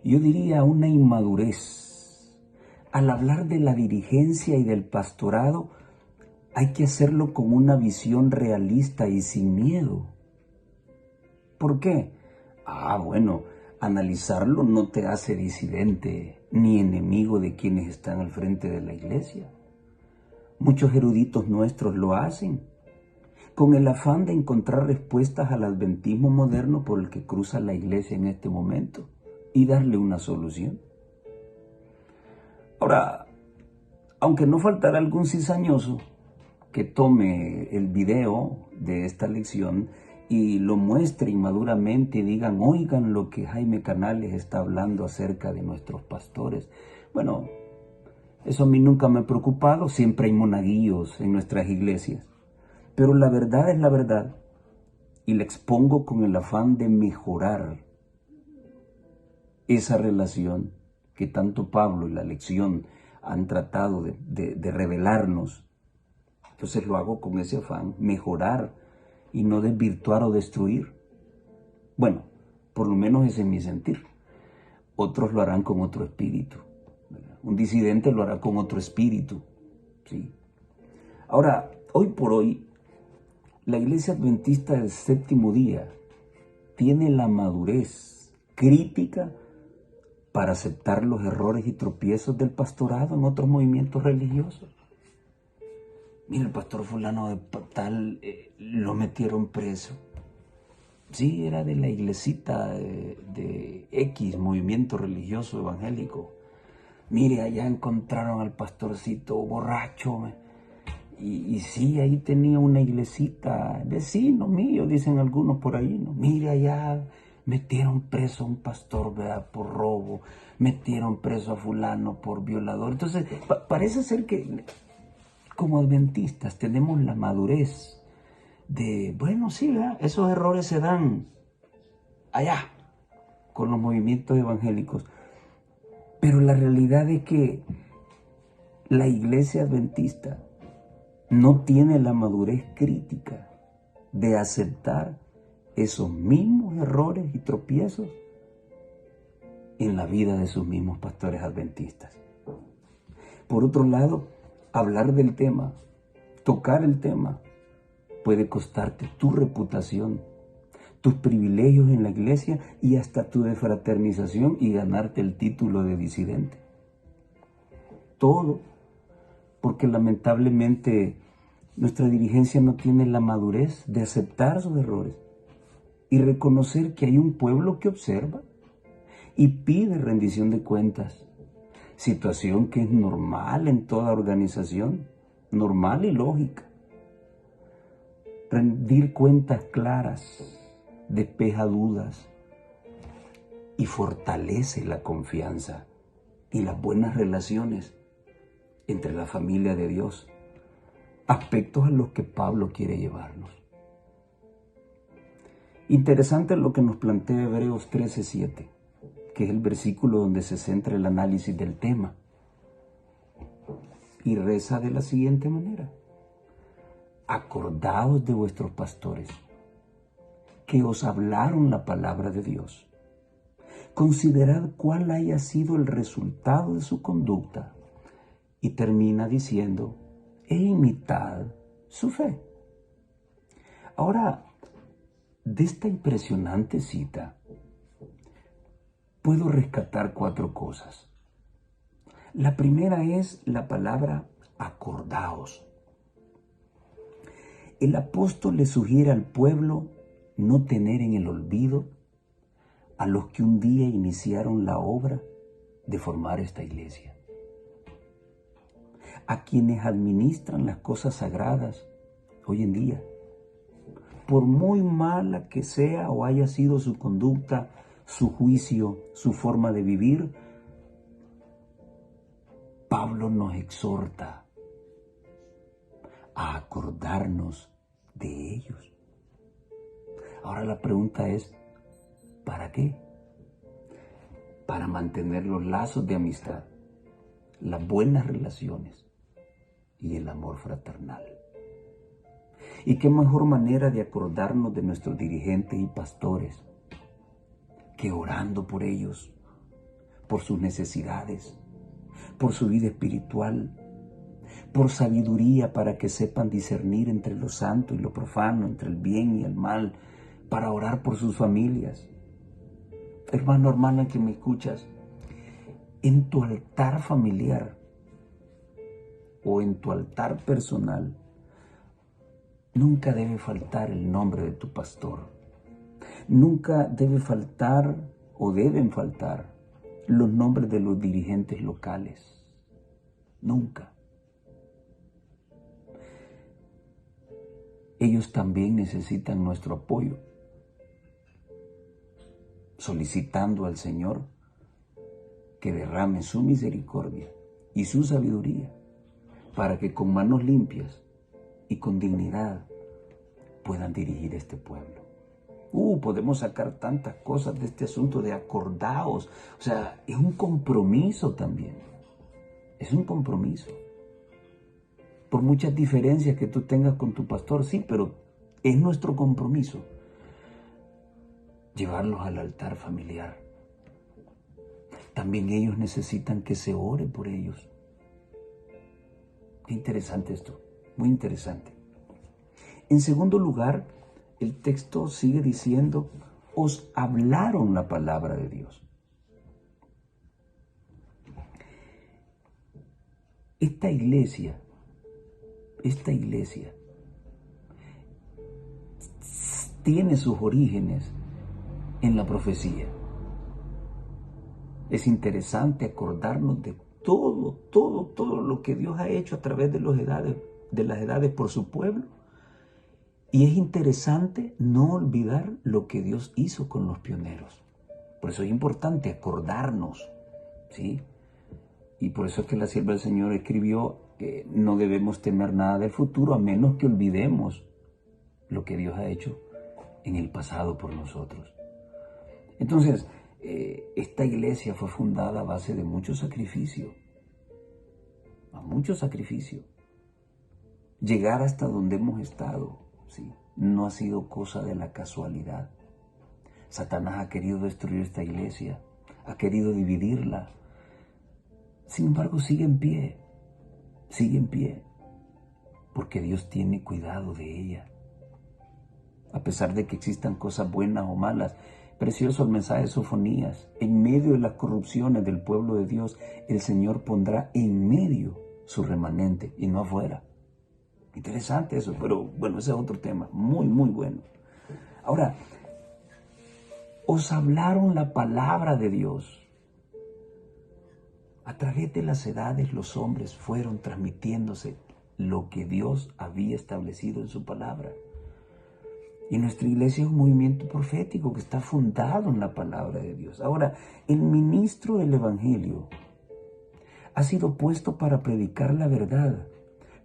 yo diría una inmadurez. Al hablar de la dirigencia y del pastorado, hay que hacerlo con una visión realista y sin miedo. ¿Por qué? Bueno, analizarlo no te hace disidente ni enemigo de quienes están al frente de la iglesia. Muchos eruditos nuestros lo hacen, con el afán de encontrar respuestas al adventismo moderno por el que cruza la iglesia en este momento y darle una solución. Ahora, aunque no faltará algún cizañoso que tome el video de esta lección y lo muestre inmaduramente y digan, oigan lo que Jaime Canales está hablando acerca de nuestros pastores. Bueno, eso a mí nunca me ha preocupado, siempre hay monaguillos en nuestras iglesias. Pero la verdad es la verdad y la expongo con el afán de mejorar esa relación que tanto Pablo y la lección han tratado de revelarnos. Entonces lo hago con ese afán, mejorar y no desvirtuar o destruir. Bueno, por lo menos ese es mi sentir. Otros lo harán con otro espíritu. Un disidente lo hará con otro espíritu. ¿Sí? Ahora, hoy por hoy, la Iglesia Adventista del Séptimo Día tiene la madurez crítica para aceptar los errores y tropiezos del pastorado en otros movimientos religiosos. Mira, el pastor fulano de tal lo metieron preso. Sí, era de la iglesita de X, movimiento religioso evangélico. Mire, allá encontraron al pastorcito borracho. Y sí, ahí tenía una iglesita, vecino mío, dicen algunos por ahí, ¿no? Mire, allá metieron preso a un pastor, ¿verdad? Por robo. Metieron preso a fulano por violador. Entonces, parece ser que como adventistas tenemos la madurez de, bueno, sí, ¿verdad? Esos errores se dan allá, con los movimientos evangélicos. Pero la realidad es que la iglesia adventista no tiene la madurez crítica de aceptar esos mismos errores y tropiezos en la vida de sus mismos pastores adventistas. Por otro lado, hablar del tema tocar el tema puede costarte tu reputación, tus privilegios en la iglesia y hasta tu defraternización y ganarte el título de disidente. Todo porque lamentablemente nuestra dirigencia no tiene la madurez de aceptar sus errores y reconocer que hay un pueblo que observa y pide rendición de cuentas, situación que es normal en toda organización, normal y lógica. Rendir cuentas claras despeja dudas y fortalece la confianza y las buenas relaciones entre la familia de Dios, aspectos a los que Pablo quiere llevarnos. Interesante lo que nos plantea Hebreos 13:7, que es el versículo donde se centra el análisis del tema. Y reza de la siguiente manera: acordaos de vuestros pastores, que os hablaron la palabra de Dios. Considerad cuál haya sido el resultado de su conducta. Y termina diciendo: e imitad su fe. Ahora, de esta impresionante cita, puedo rescatar 4 cosas. La primera es la palabra acordaos. El apóstol le sugiere al pueblo no tener en el olvido a los que un día iniciaron la obra de formar esta iglesia, a quienes administran las cosas sagradas hoy en día. Por muy mala que sea o haya sido su conducta, su juicio, su forma de vivir, Pablo nos exhorta a acordarnos de ellos. Ahora la pregunta es, ¿para qué? Para mantener los lazos de amistad, las buenas relaciones y el amor fraternal. ¿Y qué mejor manera de acordarnos de nuestros dirigentes y pastores que orando por ellos, por sus necesidades, por su vida espiritual, por sabiduría para que sepan discernir entre lo santo y lo profano, entre el bien y el mal, para orar por sus familias? Hermano, hermana que me escuchas, en tu altar familiar o en tu altar personal, nunca debe faltar el nombre de tu pastor. Nunca debe faltar o deben faltar los nombres de los dirigentes locales. Nunca. Ellos también necesitan nuestro apoyo, solicitando al Señor que derrame su misericordia y su sabiduría para que con manos limpias y con dignidad puedan dirigir este pueblo. Podemos sacar tantas cosas de este asunto de acordaos. O sea, es un compromiso también. Es un compromiso. Por muchas diferencias que tú tengas con tu pastor, sí, pero es nuestro compromiso llevarlos al altar familiar. También ellos necesitan que se ore por ellos. Qué interesante esto, muy interesante. En segundo lugar, el texto sigue diciendo, os hablaron la palabra de Dios. Esta iglesia tiene sus orígenes en la profecía. Es interesante acordarnos de todo lo que Dios ha hecho a través de las edades por su pueblo. Y es interesante no olvidar lo que Dios hizo con los pioneros. Por eso es importante acordarnos, ¿sí? Y por eso es que la sierva del Señor escribió que no debemos temer nada del futuro a menos que olvidemos lo que Dios ha hecho en el pasado por nosotros. Entonces, esta iglesia fue fundada a base de mucho sacrificio. Llegar hasta donde hemos estado, sí, no ha sido cosa de la casualidad. Satanás ha querido destruir esta iglesia, ha querido dividirla. Sin embargo, sigue en pie. porque Dios tiene cuidado de ella. A pesar de que existan cosas buenas o malas, precioso el mensaje de Sofonías. En medio de las corrupciones del pueblo de Dios, el Señor pondrá en medio su remanente y no afuera. Interesante eso, pero bueno, ese es otro tema, muy, muy bueno. Ahora, os hablaron la palabra de Dios. A través de las edades los hombres fueron transmitiéndose lo que Dios había establecido en su palabra. Y nuestra iglesia es un movimiento profético que está fundado en la palabra de Dios. Ahora, el ministro del Evangelio ha sido puesto para predicar la verdad,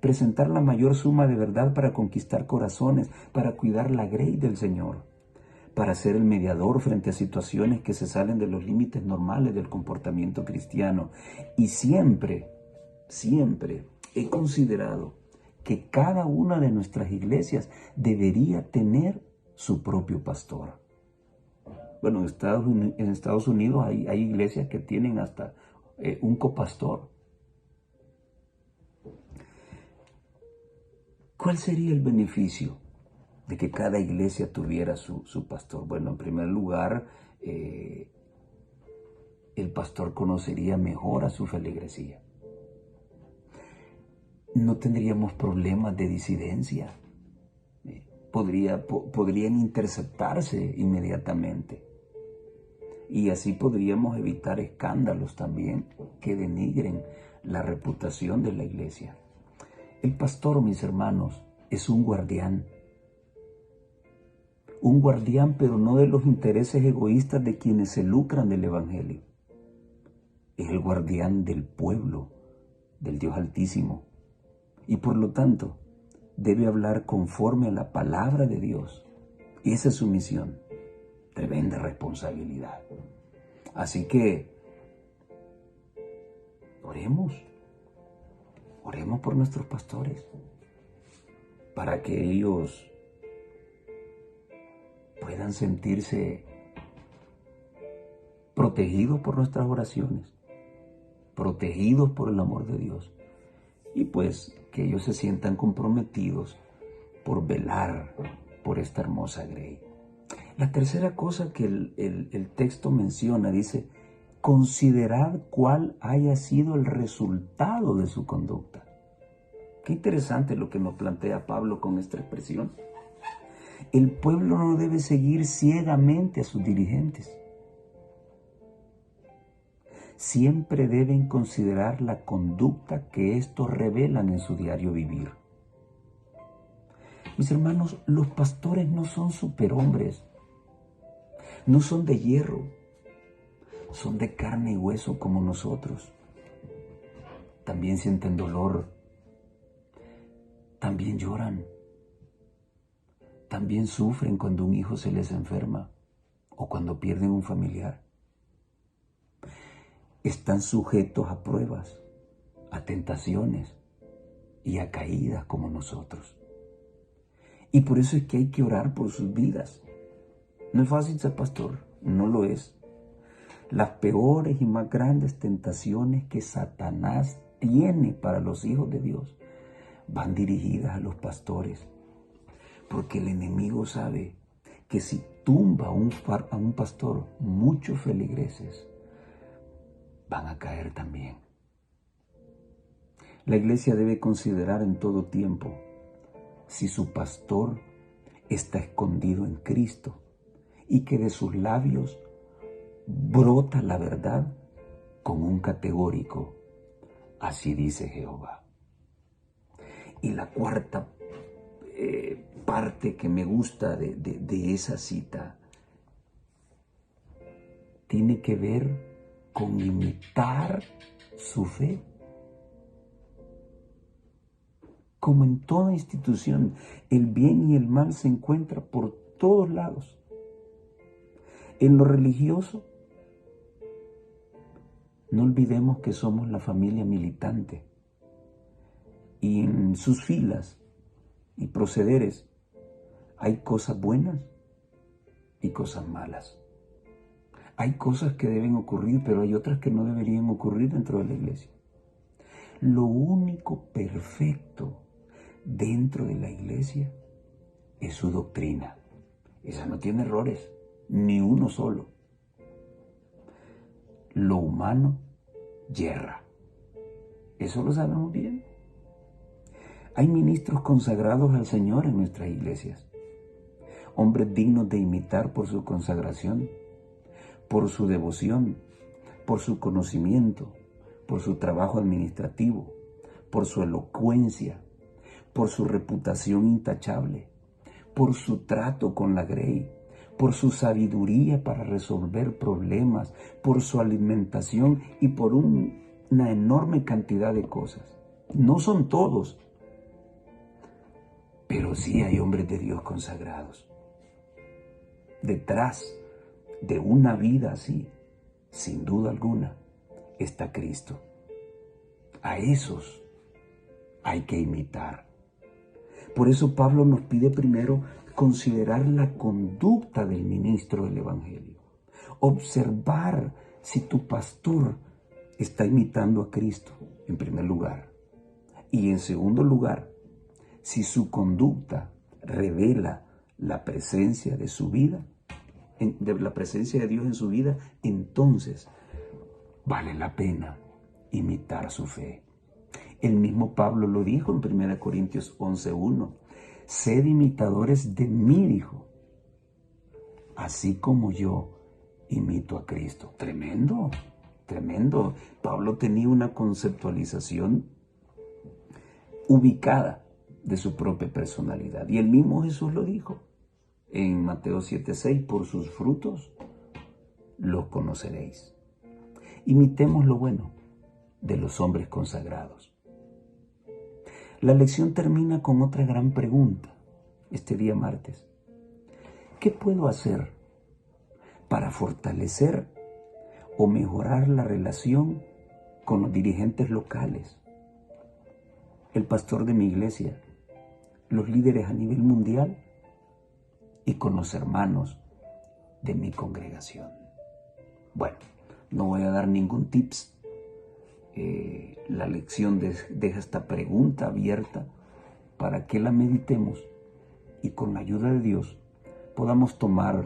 presentar la mayor suma de verdad para conquistar corazones, para cuidar la grey del Señor, para ser el mediador frente a situaciones que se salen de los límites normales del comportamiento cristiano. Y siempre he considerado que cada una de nuestras iglesias debería tener su propio pastor. Bueno, en Estados Unidos hay iglesias que tienen hasta un copastor. ¿Cuál sería el beneficio de que cada iglesia tuviera su pastor? Bueno, en primer lugar, el pastor conocería mejor a su feligresía. No tendríamos problemas de disidencia. Podrían interceptarse inmediatamente. Y así podríamos evitar escándalos también que denigren la reputación de la iglesia. El pastor, mis hermanos, es un guardián. Un guardián, pero no de los intereses egoístas de quienes se lucran del Evangelio. Es el guardián del pueblo, del Dios Altísimo. Y por lo tanto, debe hablar conforme a la palabra de Dios. Y esa es su misión. Tremenda responsabilidad. Así que, oremos por nuestros pastores, para que ellos puedan sentirse protegidos por nuestras oraciones, protegidos por el amor de Dios, y pues que ellos se sientan comprometidos por velar por esta hermosa grey. La tercera cosa que el texto menciona, dice, considerad cuál haya sido el resultado de su conducta. Qué interesante lo que nos plantea Pablo con esta expresión. El pueblo no debe seguir ciegamente a sus dirigentes. Siempre deben considerar la conducta que estos revelan en su diario vivir. Mis hermanos, los pastores no son superhombres, no son de hierro, son de carne y hueso como nosotros. También sienten dolor, también lloran, también sufren cuando un hijo se les enferma o cuando pierden un familiar. Están sujetos a pruebas, a tentaciones y a caídas como nosotros. Y por eso es que hay que orar por sus vidas. No es fácil ser pastor, no lo es. Las peores y más grandes tentaciones que Satanás tiene para los hijos de Dios van dirigidas a los pastores, porque el enemigo sabe que si tumba a un pastor, muchos feligreses van a caer también. La iglesia debe considerar en todo tiempo si su pastor está escondido en Cristo y que de sus labios brota la verdad con un categórico, así dice Jehová. Y la cuarta parte que me gusta de esa cita tiene que ver con imitar su fe. Como en toda institución, el bien y el mal se encuentran por todos lados. En lo religioso, no olvidemos que somos la familia militante y en sus filas y procederes hay cosas buenas y cosas malas. Hay cosas que deben ocurrir, pero hay otras que no deberían ocurrir dentro de la iglesia. Lo único perfecto dentro de la iglesia es su doctrina. Esa no tiene errores, ni uno solo. Lo humano yerra. Eso lo sabemos bien. Hay ministros consagrados al Señor en nuestras iglesias. Hombres dignos de imitar por su consagración, por su devoción, por su conocimiento, por su trabajo administrativo, por su elocuencia, por su reputación intachable, por su trato con la grey, por su sabiduría para resolver problemas, por su alimentación y por una enorme cantidad de cosas. No son todos, pero sí hay hombres de Dios consagrados. Detrás de una vida así, sin duda alguna, está Cristo. A esos hay que imitar. Por eso Pablo nos pide primero considerar la conducta del ministro del Evangelio. Observar si tu pastor está imitando a Cristo, en primer lugar. Y en segundo lugar, si su conducta revela la presencia de su vida, de la presencia de Dios en su vida, entonces vale la pena imitar su fe. El mismo Pablo lo dijo en 1 Corintios 11:1. Sed imitadores de mí, dijo, así como yo imito a Cristo. Tremendo, tremendo. Pablo tenía una conceptualización ubicada de su propia personalidad. Y el mismo Jesús lo dijo en Mateo 7:6, por sus frutos los conoceréis. Imitemos lo bueno de los hombres consagrados. La lección termina con otra gran pregunta este día martes. ¿Qué puedo hacer para fortalecer o mejorar la relación con los dirigentes locales, el pastor de mi iglesia, los líderes a nivel mundial y con los hermanos de mi congregación? Bueno, no voy a dar ningún tips. La lección deja esta pregunta abierta para que la meditemos y con la ayuda de Dios podamos tomar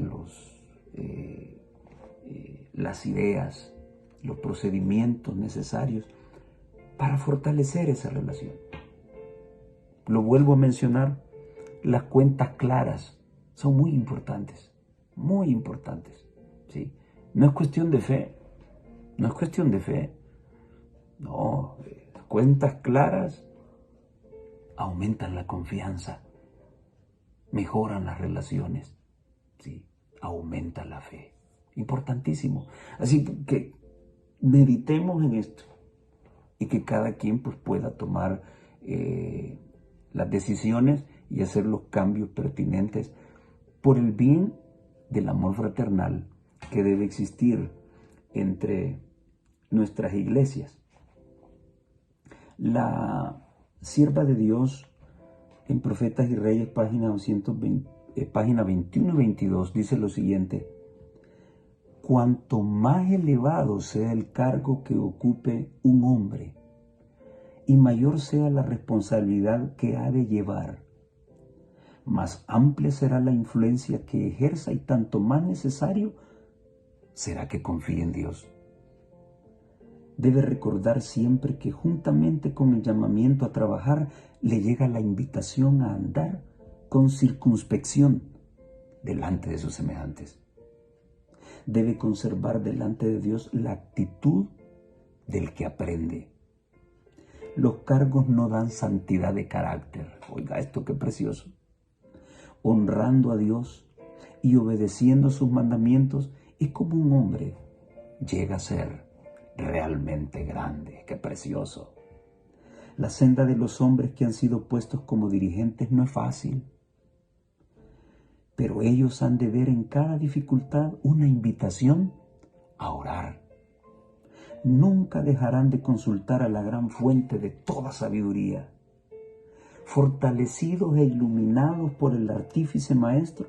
las ideas, los procedimientos necesarios para fortalecer esa relación. Lo vuelvo a mencionar, las cuentas claras son muy importantes, ¿sí? No es cuestión de fe, no, cuentas claras aumentan la confianza, mejoran las relaciones, ¿sí? Aumenta la fe. Importantísimo. Así que meditemos en esto y que cada quien pues, pueda tomar las decisiones y hacer los cambios pertinentes por el bien del amor fraternal que debe existir entre nuestras iglesias. La sierva de Dios en Profetas y Reyes, página 21 y 22, dice lo siguiente: cuanto más elevado sea el cargo que ocupe un hombre y mayor sea la responsabilidad que ha de llevar, más amplia será la influencia que ejerza y tanto más necesario será que confíe en Dios. Debe recordar siempre que juntamente con el llamamiento a trabajar le llega la invitación a andar con circunspección delante de sus semejantes. Debe conservar delante de Dios la actitud del que aprende. Los cargos no dan santidad de carácter. Oiga esto, qué precioso. Honrando a Dios y obedeciendo sus mandamientos es como un hombre llega a ser realmente grande. Qué precioso. La senda de los hombres que han sido puestos como dirigentes no es fácil, pero ellos han de ver en cada dificultad una invitación a orar. Nunca dejarán de consultar a la gran fuente de toda sabiduría. Fortalecidos e iluminados por el artífice maestro,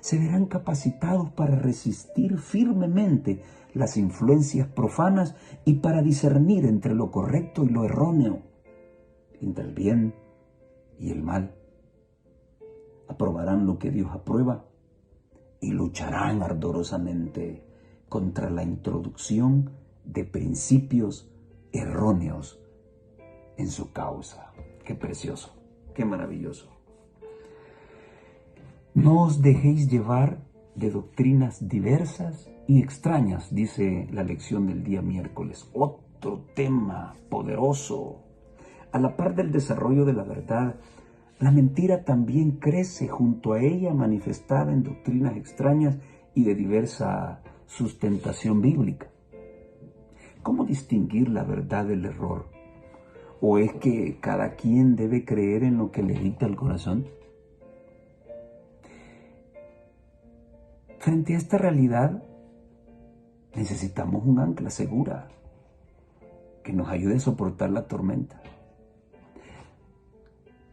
se verán capacitados para resistir firmemente las influencias profanas y para discernir entre lo correcto y lo erróneo, entre el bien y el mal. Aprobarán lo que Dios aprueba y lucharán ardorosamente contra la introducción de principios erróneos en su causa. Qué precioso, qué maravilloso. No os dejéis llevar de doctrinas diversas y extrañas, dice la lección del día miércoles. Otro tema poderoso. A la par del desarrollo de la verdad, la mentira también crece junto a ella, manifestada en doctrinas extrañas y de diversa sustentación bíblica. ¿Cómo distinguir la verdad del error? ¿O es que cada quien debe creer en lo que le dicta el corazón? Frente a esta realidad, necesitamos un ancla segura que nos ayude a soportar la tormenta.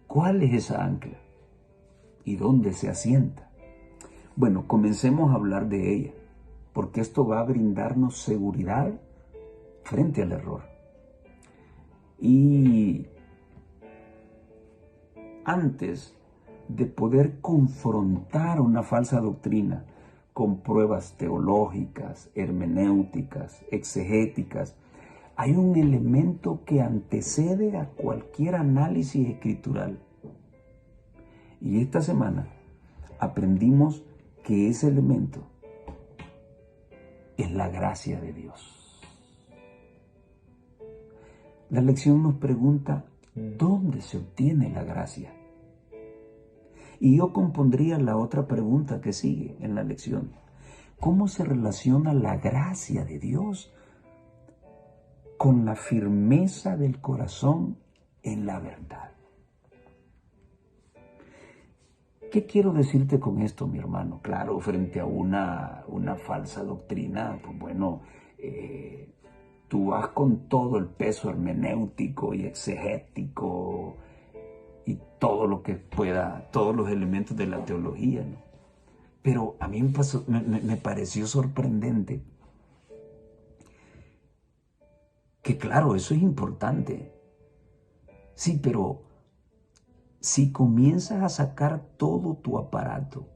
¿Cuál es esa ancla? ¿Y dónde se asienta? Bueno, comencemos a hablar de ella, porque esto va a brindarnos seguridad frente al error. Y antes de poder confrontar una falsa doctrina con pruebas teológicas, hermenéuticas, exegéticas, hay un elemento que antecede a cualquier análisis escritural. Y esta semana aprendimos que ese elemento es la gracia de Dios. La lección nos pregunta, ¿dónde se obtiene la gracia? Y yo compondría la otra pregunta que sigue en la lección. ¿Cómo se relaciona la gracia de Dios con la firmeza del corazón en la verdad? ¿Qué quiero decirte con esto, mi hermano? Claro, frente a una falsa doctrina, pues bueno, tú vas con todo el peso hermenéutico y exegético y todo lo que pueda, todos los elementos de la teología, ¿no? Pero a mí me pareció sorprendente que, claro, eso es importante. Sí, pero si comienzas a sacar todo tu aparato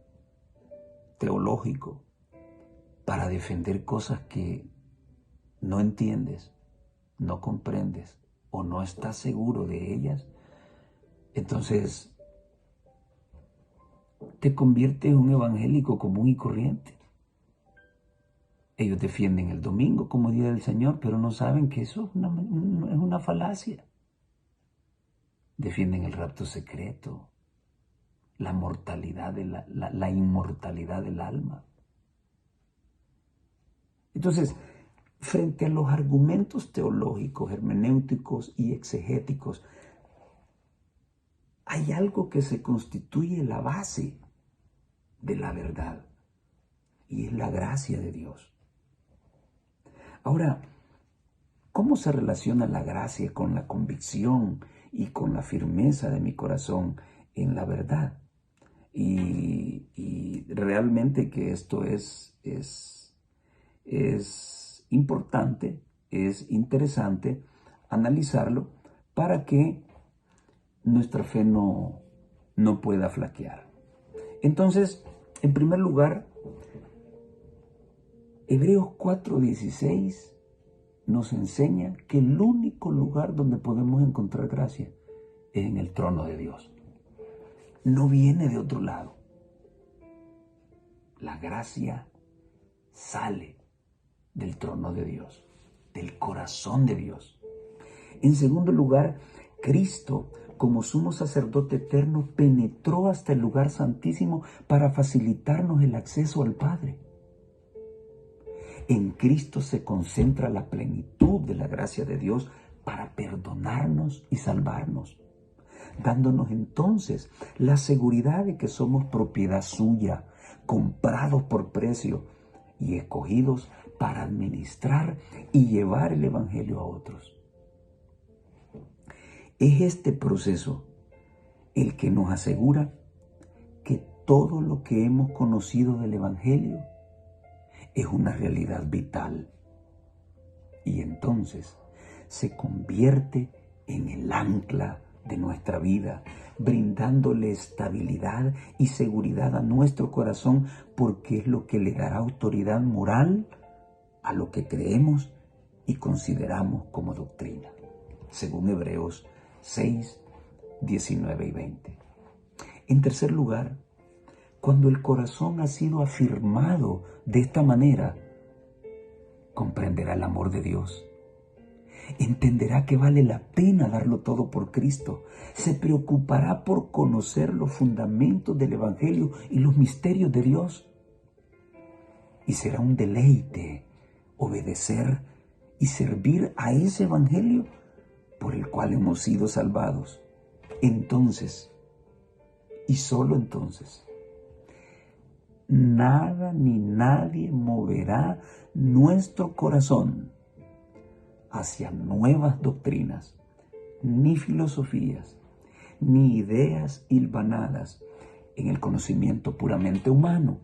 teológico para defender cosas que no entiendes, no comprendes o no estás seguro de ellas, entonces te conviertes en un evangélico común y corriente. Ellos defienden el domingo como día del Señor, pero no saben que eso es una falacia. Defienden el rapto secreto, la mortalidad, la inmortalidad del alma. Entonces, frente a los argumentos teológicos, hermenéuticos y exegéticos, hay algo que se constituye la base de la verdad, y es la gracia de Dios. Ahora, ¿cómo se relaciona la gracia con la convicción y con la firmeza de mi corazón en la verdad? Y realmente que esto es importante, es interesante analizarlo para que nuestra fe no pueda flaquear. Entonces, en primer lugar, Hebreos 4:16 nos enseña que el único lugar donde podemos encontrar gracia es en el trono de Dios. No viene de otro lado. La gracia sale del trono de Dios, del corazón de Dios. En segundo lugar, Cristo, como sumo sacerdote eterno, penetró hasta el lugar santísimo para facilitarnos el acceso al Padre. En Cristo se concentra la plenitud de la gracia de Dios para perdonarnos y salvarnos, dándonos entonces la seguridad de que somos propiedad suya, comprados por precio y escogidos para administrar y llevar el Evangelio a otros. Es este proceso el que nos asegura que todo lo que hemos conocido del Evangelio es una realidad vital y entonces se convierte en el ancla de nuestra vida, brindándole estabilidad y seguridad a nuestro corazón, porque es lo que le dará autoridad moral a lo que creemos y consideramos como doctrina, según Hebreos 6, 19 y 20. En tercer lugar, cuando el corazón ha sido afirmado de esta manera, comprenderá el amor de Dios. Entenderá que vale la pena darlo todo por Cristo. Se preocupará por conocer los fundamentos del Evangelio y los misterios de Dios. Y será un deleite obedecer y servir a ese Evangelio por el cual hemos sido salvados. Entonces, y solo entonces, nada ni nadie moverá nuestro corazón hacia nuevas doctrinas, ni filosofías, ni ideas hilvanadas en el conocimiento puramente humano.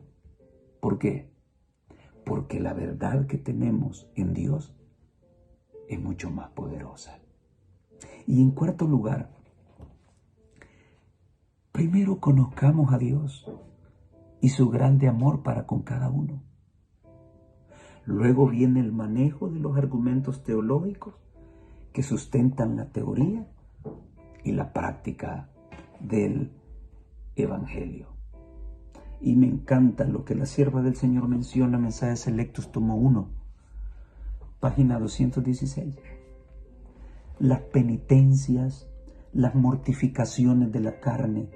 ¿Por qué? Porque la verdad que tenemos en Dios es mucho más poderosa. Y en cuarto lugar, primero conozcamos a Dios y su grande amor para con cada uno. Luego viene el manejo de los argumentos teológicos que sustentan la teoría y la práctica del Evangelio. Y me encanta lo que la sierva del Señor menciona en Mensajes Selectos, tomo 1, página 216. Las penitencias, las mortificaciones de la carne,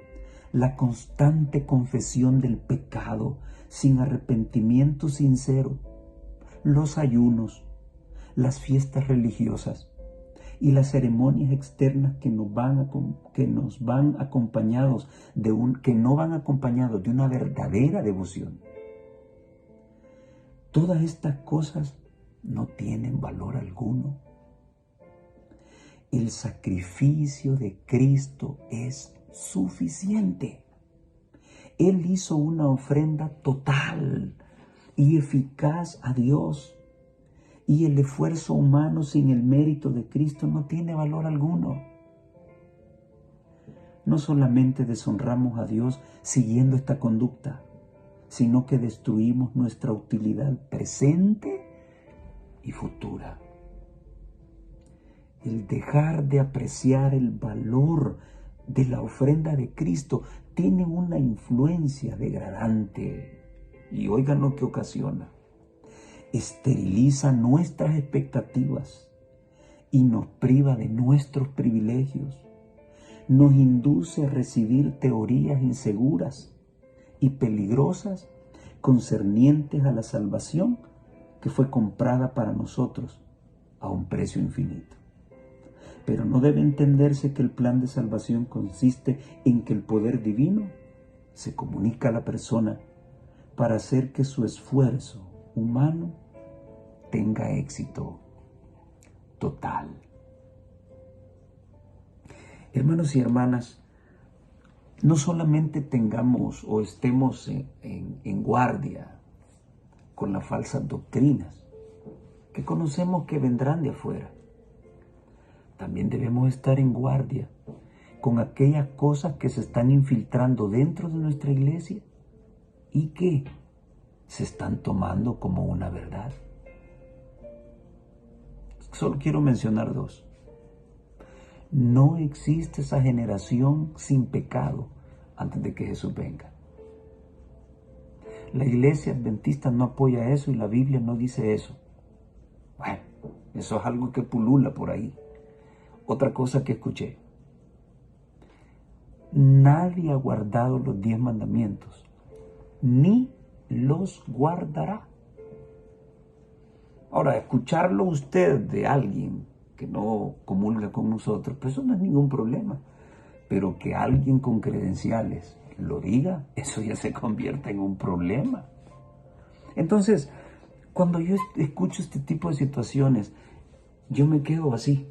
la constante confesión del pecado sin arrepentimiento sincero, los ayunos, las fiestas religiosas y las ceremonias externas que no van acompañados de una verdadera devoción. Todas estas cosas no tienen valor alguno. El sacrificio de Cristo es suficiente. Él hizo una ofrenda total y eficaz a Dios. Y el esfuerzo humano sin el mérito de Cristo no tiene valor alguno. No solamente deshonramos a Dios siguiendo esta conducta, sino que destruimos nuestra utilidad presente y futura. El dejar de apreciar el valor de la ofrenda de Cristo tiene una influencia degradante. Y oigan lo que ocasiona. Esteriliza nuestras expectativas y nos priva de nuestros privilegios. Nos induce a recibir teorías inseguras y peligrosas concernientes a la salvación que fue comprada para nosotros a un precio infinito. Pero no debe entenderse que el plan de salvación consiste en que el poder divino se comunica a la persona para hacer que su esfuerzo humano tenga éxito total. Hermanos y hermanas, no solamente tengamos o estemos en guardia con las falsas doctrinas que conocemos que vendrán de afuera, también debemos estar en guardia con aquellas cosas que se están infiltrando dentro de nuestra iglesia y que se están tomando como una verdad. Solo quiero mencionar dos. No existe esa generación sin pecado antes de que Jesús venga. La iglesia adventista no apoya eso y la Biblia no dice eso. Bueno, eso es algo que pulula por ahí. Otra cosa que escuché. Nadie ha guardado los 10 mandamientos, ni los guardará. Ahora, escucharlo usted de alguien que no comulga con nosotros, pues eso no es ningún problema. Pero que alguien con credenciales lo diga, eso ya se convierte en un problema. Entonces, cuando yo escucho este tipo de situaciones, yo me quedo así.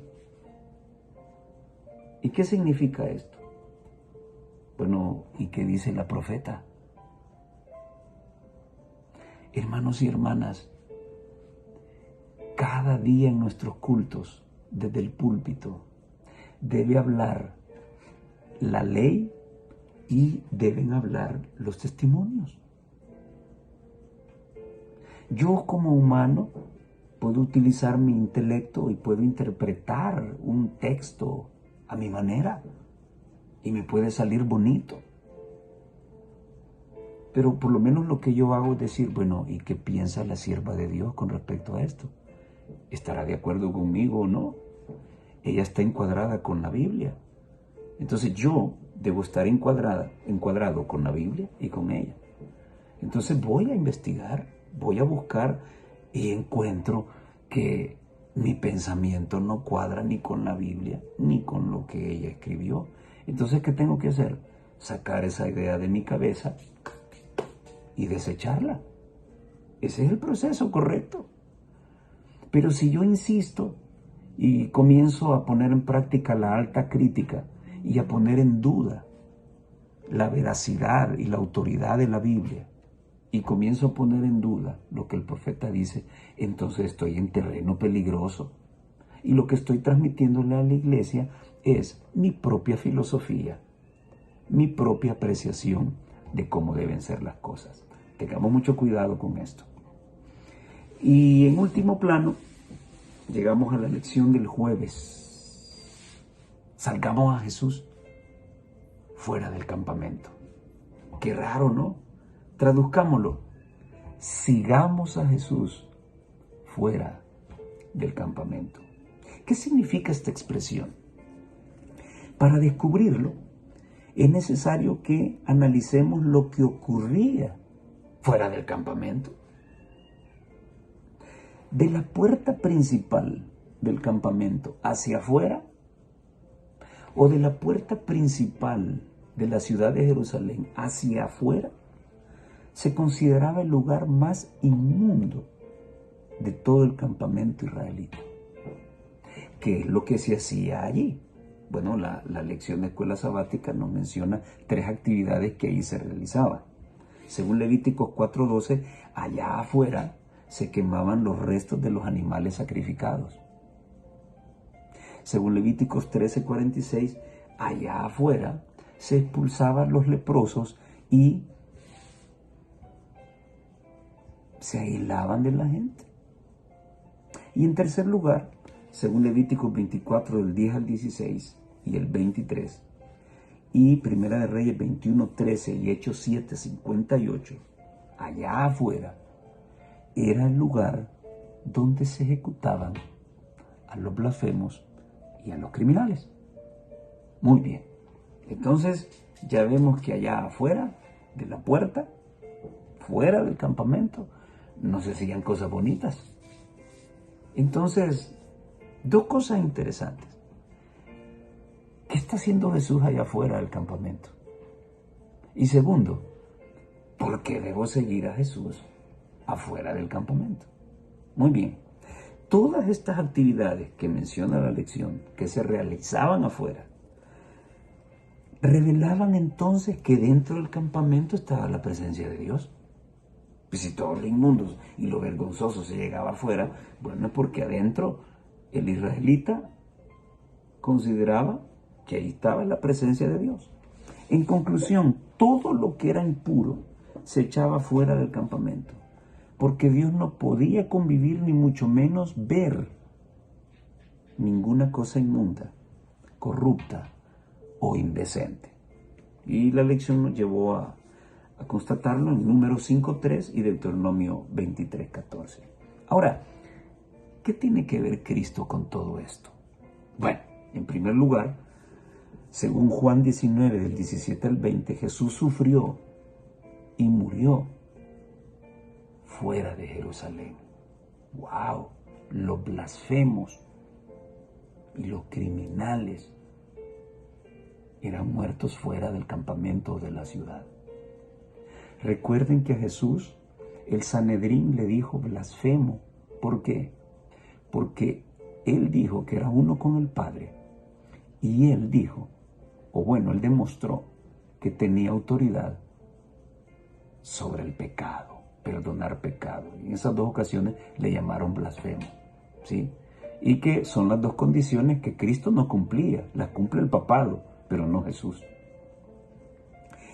¿Y qué significa esto? Bueno, ¿y qué dice la profeta? Hermanos y hermanas, cada día en nuestros cultos, desde el púlpito, debe hablar la ley y deben hablar los testimonios. Yo como humano puedo utilizar mi intelecto y puedo interpretar un texto a mi manera y me puede salir bonito. Pero por lo menos lo que yo hago es decir, bueno, ¿y qué piensa la sierva de Dios con respecto a esto? ¿Estará de acuerdo conmigo o no? Ella está encuadrada con la Biblia. Entonces yo debo estar encuadrado con la Biblia y con ella. Entonces voy a investigar, voy a buscar y encuentro que mi pensamiento no cuadra ni con la Biblia ni con lo que ella escribió. Entonces, ¿qué tengo que hacer? Sacar esa idea de mi cabeza y desecharla. Ese es el proceso correcto. Pero si yo insisto y comienzo a poner en práctica la alta crítica y a poner en duda la veracidad y la autoridad de la Biblia, y comienzo a poner en duda lo que el profeta dice, entonces estoy en terreno peligroso. Y lo que estoy transmitiéndole a la iglesia es mi propia filosofía, mi propia apreciación de cómo deben ser las cosas. Tengamos mucho cuidado con esto. Y en último plano, llegamos a la lección del jueves. Salgamos a Jesús fuera del campamento. Qué raro, ¿no? Traduzcámoslo. Sigamos a Jesús fuera del campamento. ¿Qué significa esta expresión? Para descubrirlo, es necesario que analicemos lo que ocurría fuera del campamento. De la puerta principal del campamento hacia afuera, o de la puerta principal de la ciudad de Jerusalén hacia afuera, se consideraba el lugar más inmundo de todo el campamento israelita. ¿Qué es lo que se hacía allí? Bueno, la lección de escuela sabática nos menciona 3 actividades que ahí se realizaban. Según Levíticos 4:12, allá afuera se quemaban los restos de los animales sacrificados. Según Levíticos 13:46, allá afuera se expulsaban los leprosos y se aislaban de la gente. Y en tercer lugar, según Levíticos 24 del 10 al 16 y el 23, y Primera de Reyes 21:13 y Hechos 7:58, allá afuera era el lugar donde se ejecutaban a los blasfemos y a los criminales. Muy bien, entonces ya vemos que allá afuera de la puerta, fuera del campamento, no se hacían cosas bonitas. Entonces, 2 cosas interesantes. ¿Qué está haciendo Jesús allá afuera del campamento? Y segundo, ¿por qué debo seguir a Jesús afuera del campamento? Muy bien, todas estas actividades que menciona la lección, que se realizaban afuera, revelaban entonces que dentro del campamento estaba la presencia de Dios. Pues si todo lo inmundo y lo vergonzoso se llegaba afuera, bueno, es porque adentro el israelita consideraba que ahí estaba la presencia de Dios. En conclusión, todo lo que era impuro se echaba fuera del campamento, porque Dios no podía convivir ni mucho menos ver ninguna cosa inmunda, corrupta o indecente. Y la lección nos llevó a constatarlo en Números 5:3 y Deuteronomio 23:14. Ahora, ¿qué tiene que ver Cristo con todo esto? Bueno, en primer lugar, según Juan 19, del 17 al 20, Jesús sufrió y murió fuera de Jerusalén. ¡Wow! Los blasfemos y los criminales eran muertos fuera del campamento de la ciudad. Recuerden que a Jesús el Sanedrín le dijo blasfemo. ¿Por qué? Porque él dijo que era uno con el Padre. Y él dijo, él demostró que tenía autoridad sobre el pecado, perdonar pecado. Y en esas 2 ocasiones le llamaron blasfemo, ¿sí? Y que son las 2 condiciones que Cristo no cumplía. Las cumple el papado, pero no Jesús.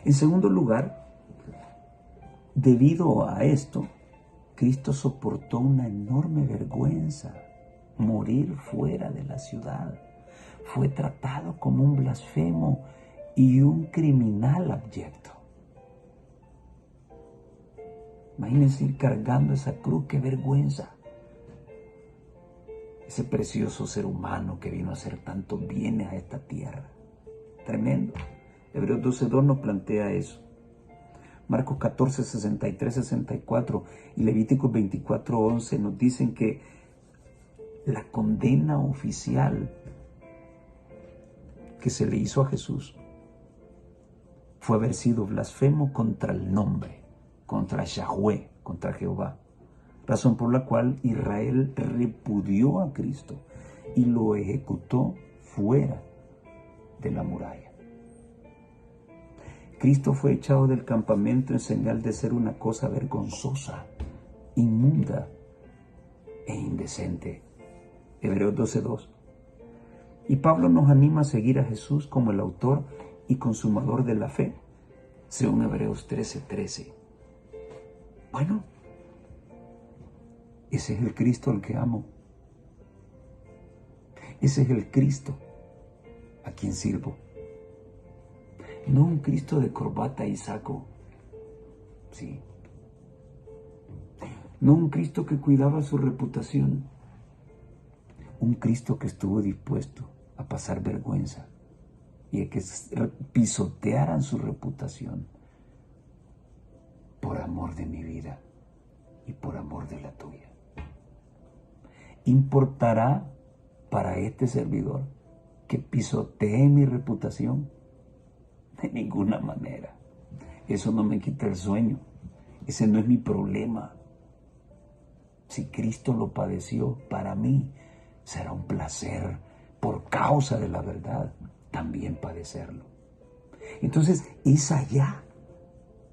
En segundo lugar, debido a esto, Cristo soportó una enorme vergüenza, morir fuera de la ciudad. Fue tratado como un blasfemo y un criminal abyecto. Imagínense ir cargando esa cruz, qué vergüenza. Ese precioso ser humano que vino a hacer tantos bienes a esta tierra. Tremendo. Hebreos 12:2 nos plantea eso. Marcos 14, 63, 64 y Levíticos 24:11 nos dicen que la condena oficial que se le hizo a Jesús fue haber sido blasfemo contra el nombre, contra Yahweh, contra Jehová. Razón por la cual Israel repudió a Cristo y lo ejecutó fuera de la muralla. Cristo fue echado del campamento en señal de ser una cosa vergonzosa, inmunda e indecente. Hebreos 12:2. Y Pablo nos anima a seguir a Jesús como el autor y consumador de la fe, según Hebreos 13:13. Bueno, ese es el Cristo al que amo. Ese es el Cristo a quien sirvo. No un Cristo de corbata y saco, sí. No un Cristo que cuidaba su reputación. Un Cristo que estuvo dispuesto a pasar vergüenza y a que pisotearan su reputación por amor de mi vida y por amor de la tuya. ¿Importará para este servidor que pisotee mi reputación? De ninguna manera. Eso no me quita el sueño. Ese no es mi problema. Si Cristo lo padeció, para mí será un placer, por causa de la verdad, también padecerlo. Entonces, es allá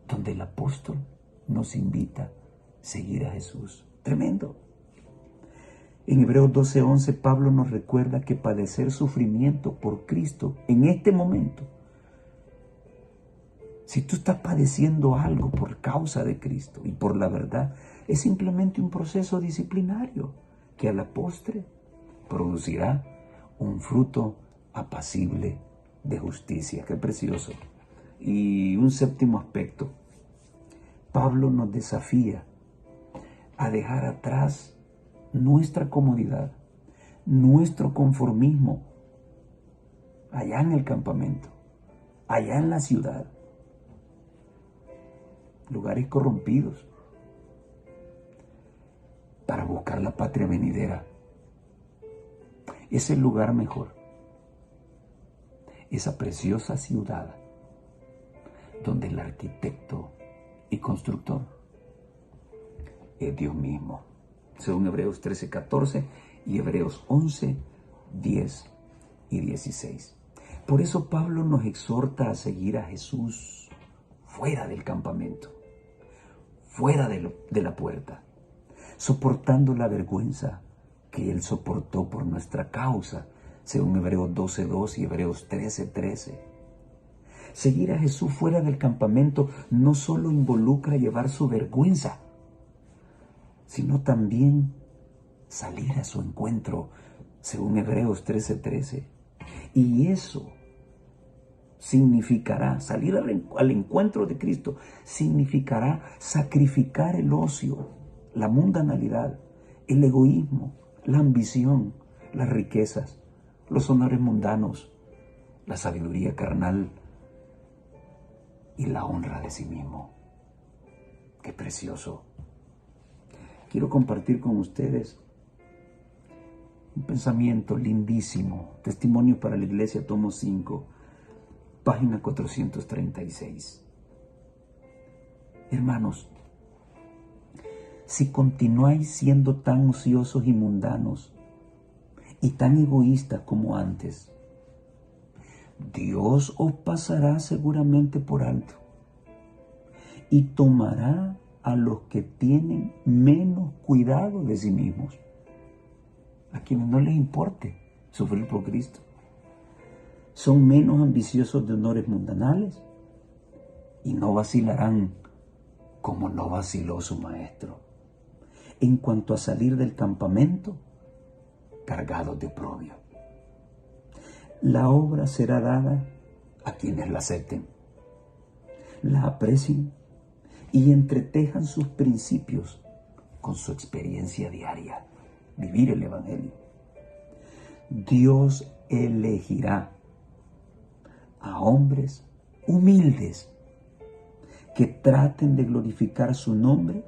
donde el apóstol nos invita a seguir a Jesús. Tremendo. En Hebreos 12:11, Pablo nos recuerda que padecer sufrimiento por Cristo en este momento, si tú estás padeciendo algo por causa de Cristo y por la verdad, es simplemente un proceso disciplinario que a la postre producirá un fruto apacible de justicia. Qué precioso. Y un séptimo aspecto. Pablo nos desafía a dejar atrás nuestra comodidad, nuestro conformismo, allá en el campamento, allá en la ciudad, lugares corrompidos, para buscar la patria venidera. Es el lugar mejor, esa preciosa ciudad donde el arquitecto y constructor es Dios mismo, según Hebreos 13:14 y Hebreos 11:10 y 16. Por eso Pablo nos exhorta a seguir a Jesús fuera del campamento, fuera de la puerta, soportando la vergüenza que Él soportó por nuestra causa, según Hebreos 12:2 y Hebreos 13:13. Seguir a Jesús fuera del campamento no solo involucra llevar su vergüenza, sino también salir a su encuentro, según Hebreos 13:13. Y eso significará, salir al encuentro de Cristo, significará sacrificar el ocio, la mundanalidad, el egoísmo, la ambición, las riquezas, los honores mundanos, la sabiduría carnal y la honra de sí mismo. ¡Qué precioso! Quiero compartir con ustedes un pensamiento lindísimo, Testimonio para la Iglesia, tomo 5, página 436. Hermanos, si continuáis siendo tan ociosos y mundanos y tan egoístas como antes, Dios os pasará seguramente por alto y tomará a los que tienen menos cuidado de sí mismos, a quienes no les importe sufrir por Cristo. Son menos ambiciosos de honores mundanales y no vacilarán como no vaciló su maestro. En cuanto a salir del campamento, cargados de oprobio. La obra será dada a quienes la acepten, la aprecien y entretejan sus principios con su experiencia diaria, vivir el Evangelio. Dios elegirá a hombres humildes que traten de glorificar su nombre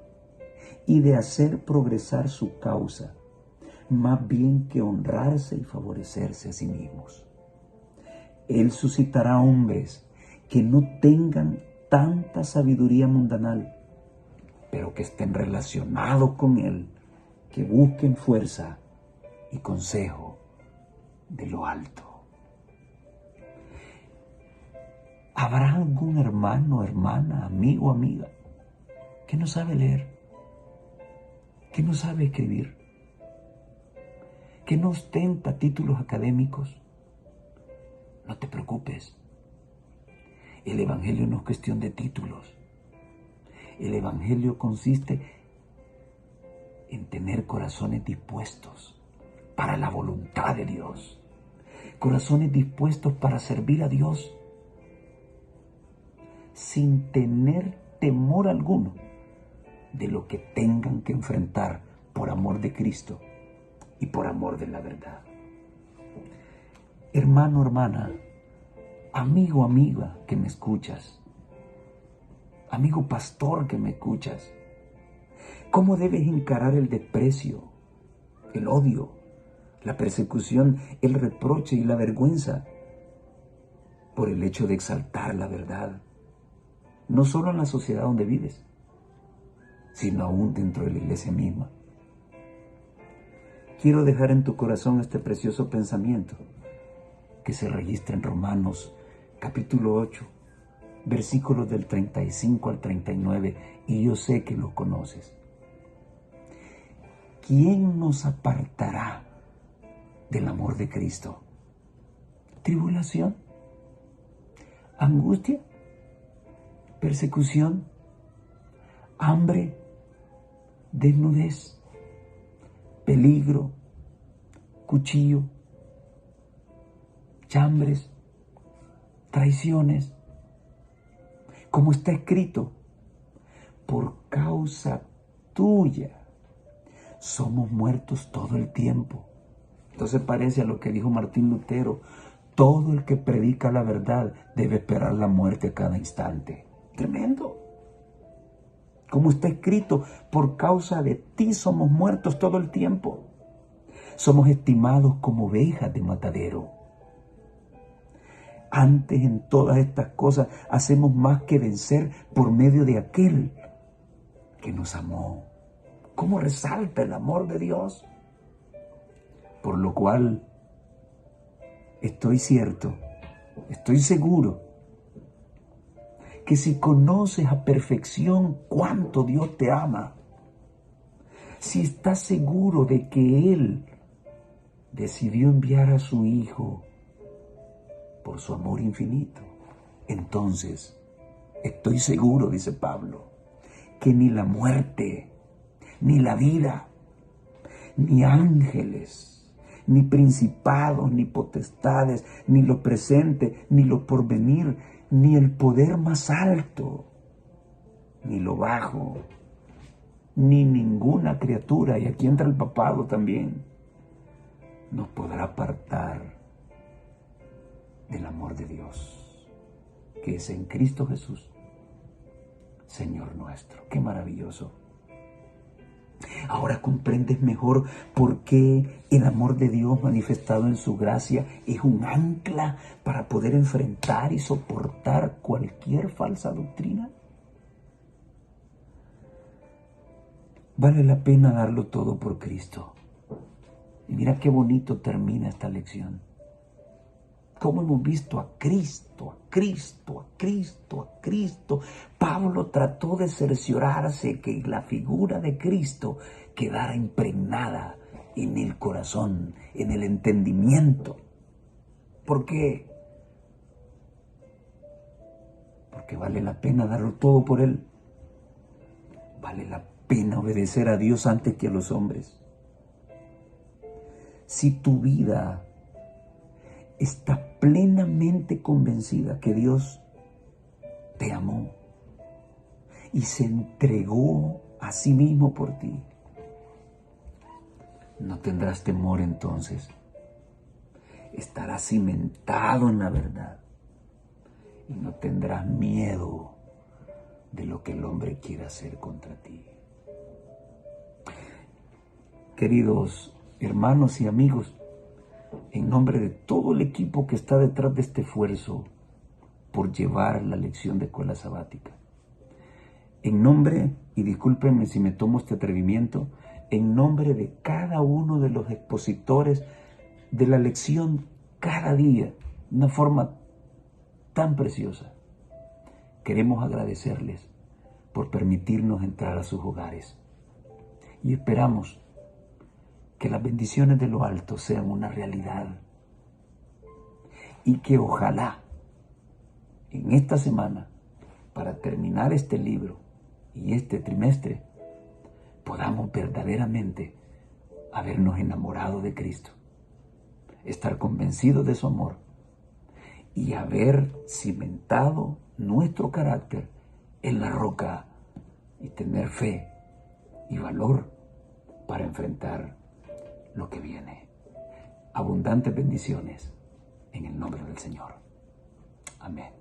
y de hacer progresar su causa, más bien que honrarse y favorecerse a sí mismos. Él suscitará hombres que no tengan tanta sabiduría mundanal, pero que estén relacionados con Él, que busquen fuerza y consejo de lo alto. ¿Habrá algún hermano, hermana, amigo, amiga que no sabe leer, que no sabe escribir, que no ostenta títulos académicos? No te preocupes. El Evangelio no es cuestión de títulos. El Evangelio consiste en tener corazones dispuestos para la voluntad de Dios. Corazones dispuestos para servir a Dios sin tener temor alguno de lo que tengan que enfrentar por amor de Cristo y por amor de la verdad. Hermano, hermana, amigo, amiga que me escuchas, amigo pastor que me escuchas, ¿cómo debes encarar el desprecio, el odio, la persecución, el reproche y la vergüenza por el hecho de exaltar la verdad? No solo en la sociedad donde vives, sino aún dentro de la iglesia misma. Quiero dejar en tu corazón este precioso pensamiento que se registra en Romanos capítulo 8, versículos del 35 al 39, y yo sé que los conoces. ¿Quién nos apartará del amor de Cristo? ¿Tribulación? ¿Angustia? ¿Persecución? ¿Hambre? ¿Desnudez? ¿Peligro? ¿Cuchillo? ¿Chambres? ¿Traiciones? Como está escrito, por causa tuya somos muertos todo el tiempo. Entonces parece a lo que dijo Martín Lutero: todo el que predica la verdad debe esperar la muerte a cada instante. Tremendo. Como está escrito, por causa de ti somos muertos todo el tiempo. Somos estimados como ovejas de matadero. Antes, en todas estas cosas, hacemos más que vencer por medio de aquel que nos amó. ¿Cómo resalta el amor de Dios? Por lo cual, estoy cierto, estoy seguro, que si conoces a perfección cuánto Dios te ama, si estás seguro de que Él decidió enviar a su Hijo por su amor infinito, entonces estoy seguro, dice Pablo, que ni la muerte, ni la vida, ni ángeles, ni principados, ni potestades, ni lo presente, ni lo porvenir, ni el poder más alto, ni lo bajo, ni ninguna criatura, y aquí entra el papado también, nos podrá apartar del amor de Dios, que es en Cristo Jesús, Señor nuestro. ¡Qué maravilloso! Ahora comprendes mejor por qué el amor de Dios manifestado en su gracia es un ancla para poder enfrentar y soportar cualquier falsa doctrina. Vale la pena darlo todo por Cristo. Y mira qué bonito termina esta lección. Cómo hemos visto a Cristo, a Cristo, a Cristo, a Cristo. Pablo trató de cerciorarse que la figura de Cristo quedara impregnada en el corazón, en el entendimiento. ¿Por qué? Porque porque vale la pena darlo todo por Él. Vale la pena obedecer a Dios antes que a los hombres. Si tu vida está plenamente convencida que Dios te amó y se entregó a sí mismo por ti, no tendrás temor entonces. Estarás cimentado en la verdad y no tendrás miedo de lo que el hombre quiera hacer contra ti. Queridos hermanos y amigos, en nombre de todo el equipo que está detrás de este esfuerzo por llevar la lección de escuela sabática, en nombre, y discúlpenme si me tomo este atrevimiento, en nombre de cada uno de los expositores de la lección cada día, de una forma tan preciosa, queremos agradecerles por permitirnos entrar a sus hogares y esperamos que las bendiciones de lo alto sean una realidad y que ojalá en esta semana, para terminar este libro y este trimestre, podamos verdaderamente habernos enamorado de Cristo, estar convencidos de su amor y haber cimentado nuestro carácter en la roca y tener fe y valor para enfrentar lo que viene. Abundantes bendiciones en el nombre del Señor. Amén.